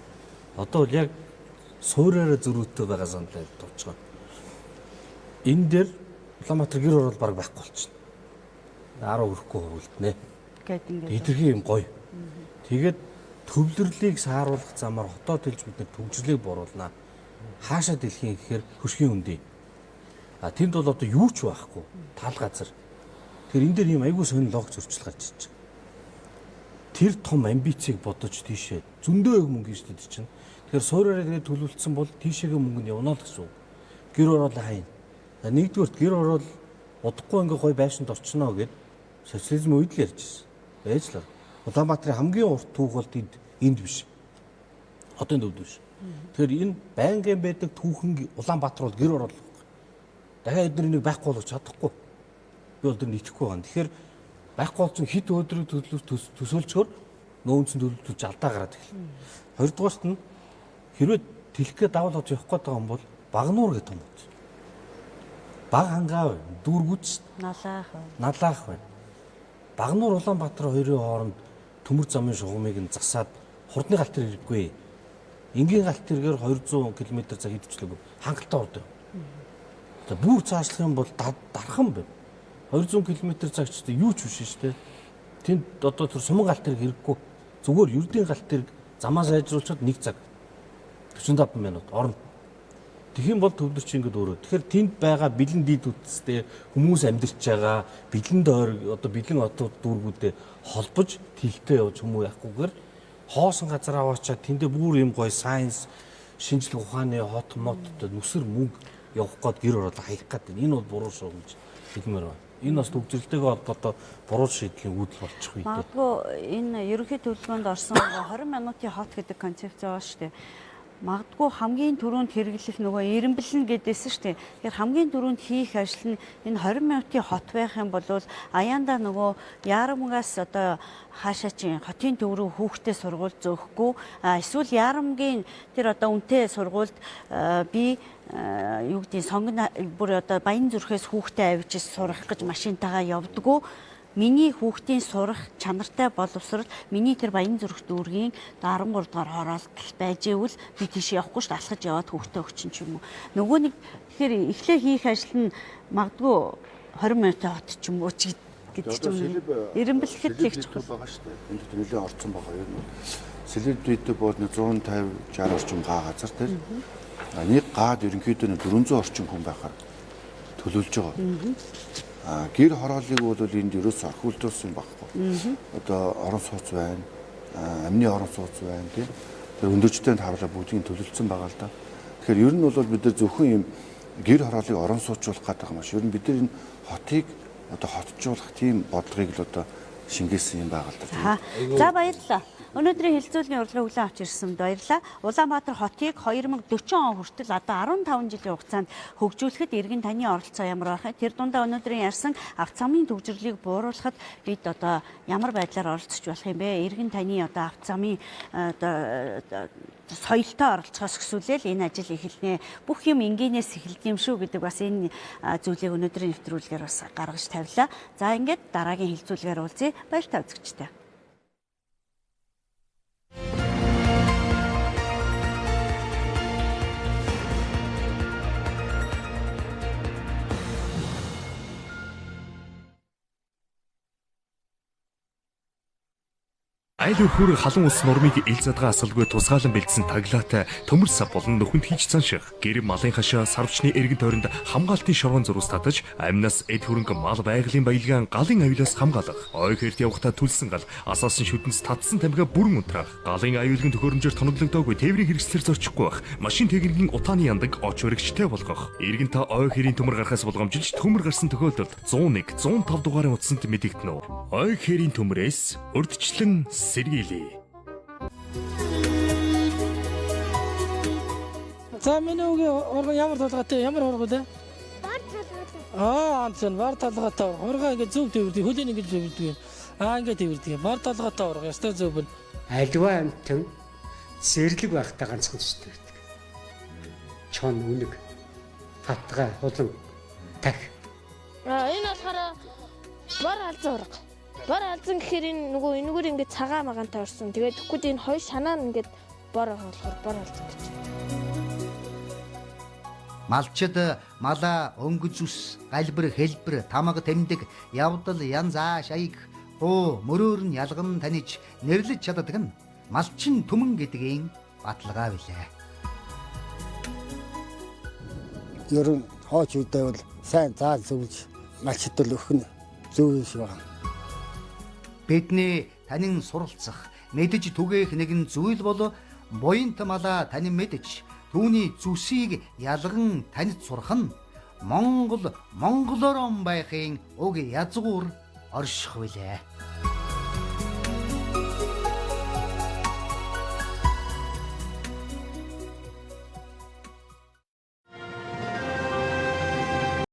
[SPEAKER 3] Одоо бол яг суураараа зөрүүтэй байгаа саналтай товч байгаа. Энэ дээр Улаанбаатар гэр орол баг байхгүй болчихно. 10 хүрэхгүй хөрвөлднэ.
[SPEAKER 1] Гэт ингээд.
[SPEAKER 3] Эдгэрхий юм гоё. Тэгээд төвлөрлийг сааруулах замаар хотод хэлж бид төгжрлийг бууруулнаа. Хаашаа дэлхийн гэхээр хөшгийн үндий. Тэнд бол одоо юу ч байхгүй. Тал газар. Тэгэхээр энэ дээр юм айгүй сонир логик зөрчил гарч ирж байгаа. Тэр том амбицийг бодож тийшээ зөндөө их мөнгө шүү дээ чинь. Тэгэхээр суураараа тэгээд төлөвлөсөн бол тийшээгээ мөнгө нь явна л гэсэн үг. Гэр орол хайна. Нэгдүгээрт гэр орол удахгүй ингээ гой байшинд орчихно гэд социализм үед л ярьж ирсэн. Байж л. Улаанбаатарын хамгийн урт түүх бол энд биш. Одоо энд биш. Тэгэхээр энэ байнгын байдаг түүхэн Улаанбаатар бол гэр орол. Дахиад эдгээр нэг байхгүй болгож чадахгүй. Би бол тэр итгэхгүй байна. Тэгэхээр байхгүй бол чинь хит өдрөг төсөөлчөөр нөөцөнд төлөвлөж алдаа гараад эхэлнэ. Хоёрдугаарт нь хэрвээ тэлхгээ давал болж явах гээд байгаа юм бол Багнуур гэдэг юм байна. Баг хангаа байна. Дүүргүүч налаах байна. Багнуур Улаанбаатар хоёрын хооронд төмөр замын шугамыг нь засаад хурдны галт төр хэрэггүй. Энгийн галт тэргээр 200 км/цаг хэвчлэг хангалттай урд. За бүр цаашлах юм бол дархан байна. 200 км/цаг ч юу ч биш шүү дээ. Тэнд одоо тэр суман галт тэрэг хэрэггүй. Зүгээр ердийн галт тэрэг замаа сайжруулчаад 1 цаг 45 минут орно. Тэгхийн бол төвлөрч ингэж өөрөө. Тэгэхээр тэнд байгаа бэлэн дид үтстэй хүмүүс амьдарч байгаа бэлэн дойр одоо бэлэн отод дүүргүүдэд холбож тэлтэй явж хүмүүс яахгүйгээр хоосон газар аваачаад тэндээ бүр юм гоё сайенс шинжлэх ухааны хот мотод нүсэр мөнгө явах гээд гэр ороод хаях гээд энэ бол буруу шүү гэж хэлмээр байна. Энэ бас төгжрөлтэйгээ холбоотой буруу шийдлийн үүдэл болчих үед.
[SPEAKER 1] Магадгүй энэ ерөнхий төлөвлөгөөнд орсон 20 минутын хот гэдэг концепц байгаа шүү дээ. Магадгүй хамгийн түрүүнд хэрэглэх нөгөө эренбэлэн гэдээсэн шүү дээ. Тэгэхээр хамгийн түрүүнд хийх ажил нь энэ 20 минутын хот байх юм бол аяанда нөгөө Яарамгаас одоо хаашаа чинь хотын төв рүү хүүхдээ сургууль зөөхгүй эсвэл Яарамгийн тэр одоо үнэтэй сургуульд би юу гэдэг сонгон бүр одоо Баян зүрхээс хүүхдээ авчиж сурах гэж машинтайгаа явдггүй. Миний хүүхдийн сурах чанартай боловсрол миний тэр Баян зүрх дүүргийн 13 дугаар хороолт байж ивэл би тийш явахгүй ш алхаж яваад хүүхдээ өгчин ч юм уу. Нөгөө нэг тэгэхээр эхлээ хийх ажил нь магадгүй 20 минутын хот ч юм уу ч гэдэг ч юм уу. Эренбэлэхэд л их чухал
[SPEAKER 7] байгаа шүү дээ. Энд нөлөө орцсон байгаа юм. Сэлэд дүйдэг бол 150 60 орчим га газар дээр. Нэг гад ерөнхийдөө 400 орчим хүн байхаар төлөвлөж байгаа. Гэр хорооллыг бол энд ерөөсөө орхиулдуулсан байхгүй. Одоо орон сууц байна, амны орон сууц байна тийм. Тэр өндөрчтэй тавлаа бүгдийг төлөвлөсөн байгаа л да. Тэгэхээр ер нь бол бид нар зөвхөн юм гэр хорооллыг орон сууцуулах гэдэг юм шиг. Ер нь бид нар энэ хотыг одоо хотжуулах тийм бодлогыг л одоо шингээсэн юм байгаа л да.
[SPEAKER 1] За баярлалаа. Өнөөдрийн хэлэлцүүлгийн урилгыг хүлээн авч ирсэнд баярлалаа. Улаанбаатар хотыг 2040 он хүртэл одоо 15 жилийн хугацаанд хөгжүүлэхэд иргэн таны оролцоо ямар байх вэ? Тэр дундаа өнөөдрийн ярьсан авто замын төвжирлийг бууруулахад бид одоо ямар байдлаар оролцож болох юм бэ? Иргэн таны одоо авто замын соёлтой оролцохоос өсвөлээл энэ ажил эхэлнэ. Бүх юм энгийнээс эхэлдэг юм шүү гэдэг бас энэ зүйлийг өнөөдрийн нэвтрүүлгээр бас гаргаж тавилаа. За ингээд дараагийн хэлэлцүүлгээр уулзъя. Баяр та үзэгчтэй.
[SPEAKER 8] Айл өрхөр халуун ус нурмыг ил задгаа асалгүй тусгаалan бэлдсэн таглаатай төмөр сав болон нүхэнд хийж занших. Гэр малын хашаа сарвчны эргэн тойронд хамгаалтын шоргон зурус татаж, амнаас эд хөрөнгө мал байгалийн баялгаан галын аюулаас хамгаалах. Ой хэрт явахдаа түлсэн гал, асаасан шүтэнс татсан тамхиа бүрэн унтраах. Галын аюулгын төхөөрөмжөөр тоноглогдоогүй тээврийн хэрэгслэр зорчихгүй бах. Машин техникийн утааны яндаг оч өргөчтэй болгох. Иргэн та ой хэрийн төмөр гарахаас болгоомжилж төмөр гарсан тохиолдолд 101, 105 дугаарын утсанд мэдэгдэнэ. Ой хэрийн төмрөөс урдчлан сэргийлье.
[SPEAKER 9] За миний үгийн урган ямар толгойтой ямар урган вэ?
[SPEAKER 10] Бар толгойтой.
[SPEAKER 9] Анцэн бар толгойтой урган ингэ зөв төвөрдөг хөлийн ингэ төвөрдөг. Ингэ төвөрдөг. Бар толгойтой урган ястай зөв бэн.
[SPEAKER 11] Альва амтэн зэрлэг байхтай ганцхан төстэй байдаг. Чон үнэг хатгаа хулан тах.
[SPEAKER 10] Энэ болохоор бар алзан урга. Бар алзан гэхээр энэ нөгөө энэгээр ингэ цагаан магаантай орсон. Тэгээд тэгвэл энэ хоёр шанаа нь ингэ бор болохоор бар алзан гэж.
[SPEAKER 12] Малчид мала өнгөж ус галбир хэлбэр тамга тэмдэг явдал янз ааш аяг гоо мөрөөр нь ялган таниж нэрлэж чаддаг нь малчин түмэн гэдгийн баталгаа билээ.
[SPEAKER 5] Ер нь хооч үедээ бол сайн заал зөвлөж малчид л өгөх нь зөв юм шиг байна.
[SPEAKER 12] Бидний танин суралцах мэдэж түгээх нэгэн зүйл бол буянт мала танин мэдэж түүний зүсийг ялган таньд сурах нь Монголоор он байхын уг язгуур орших билээ.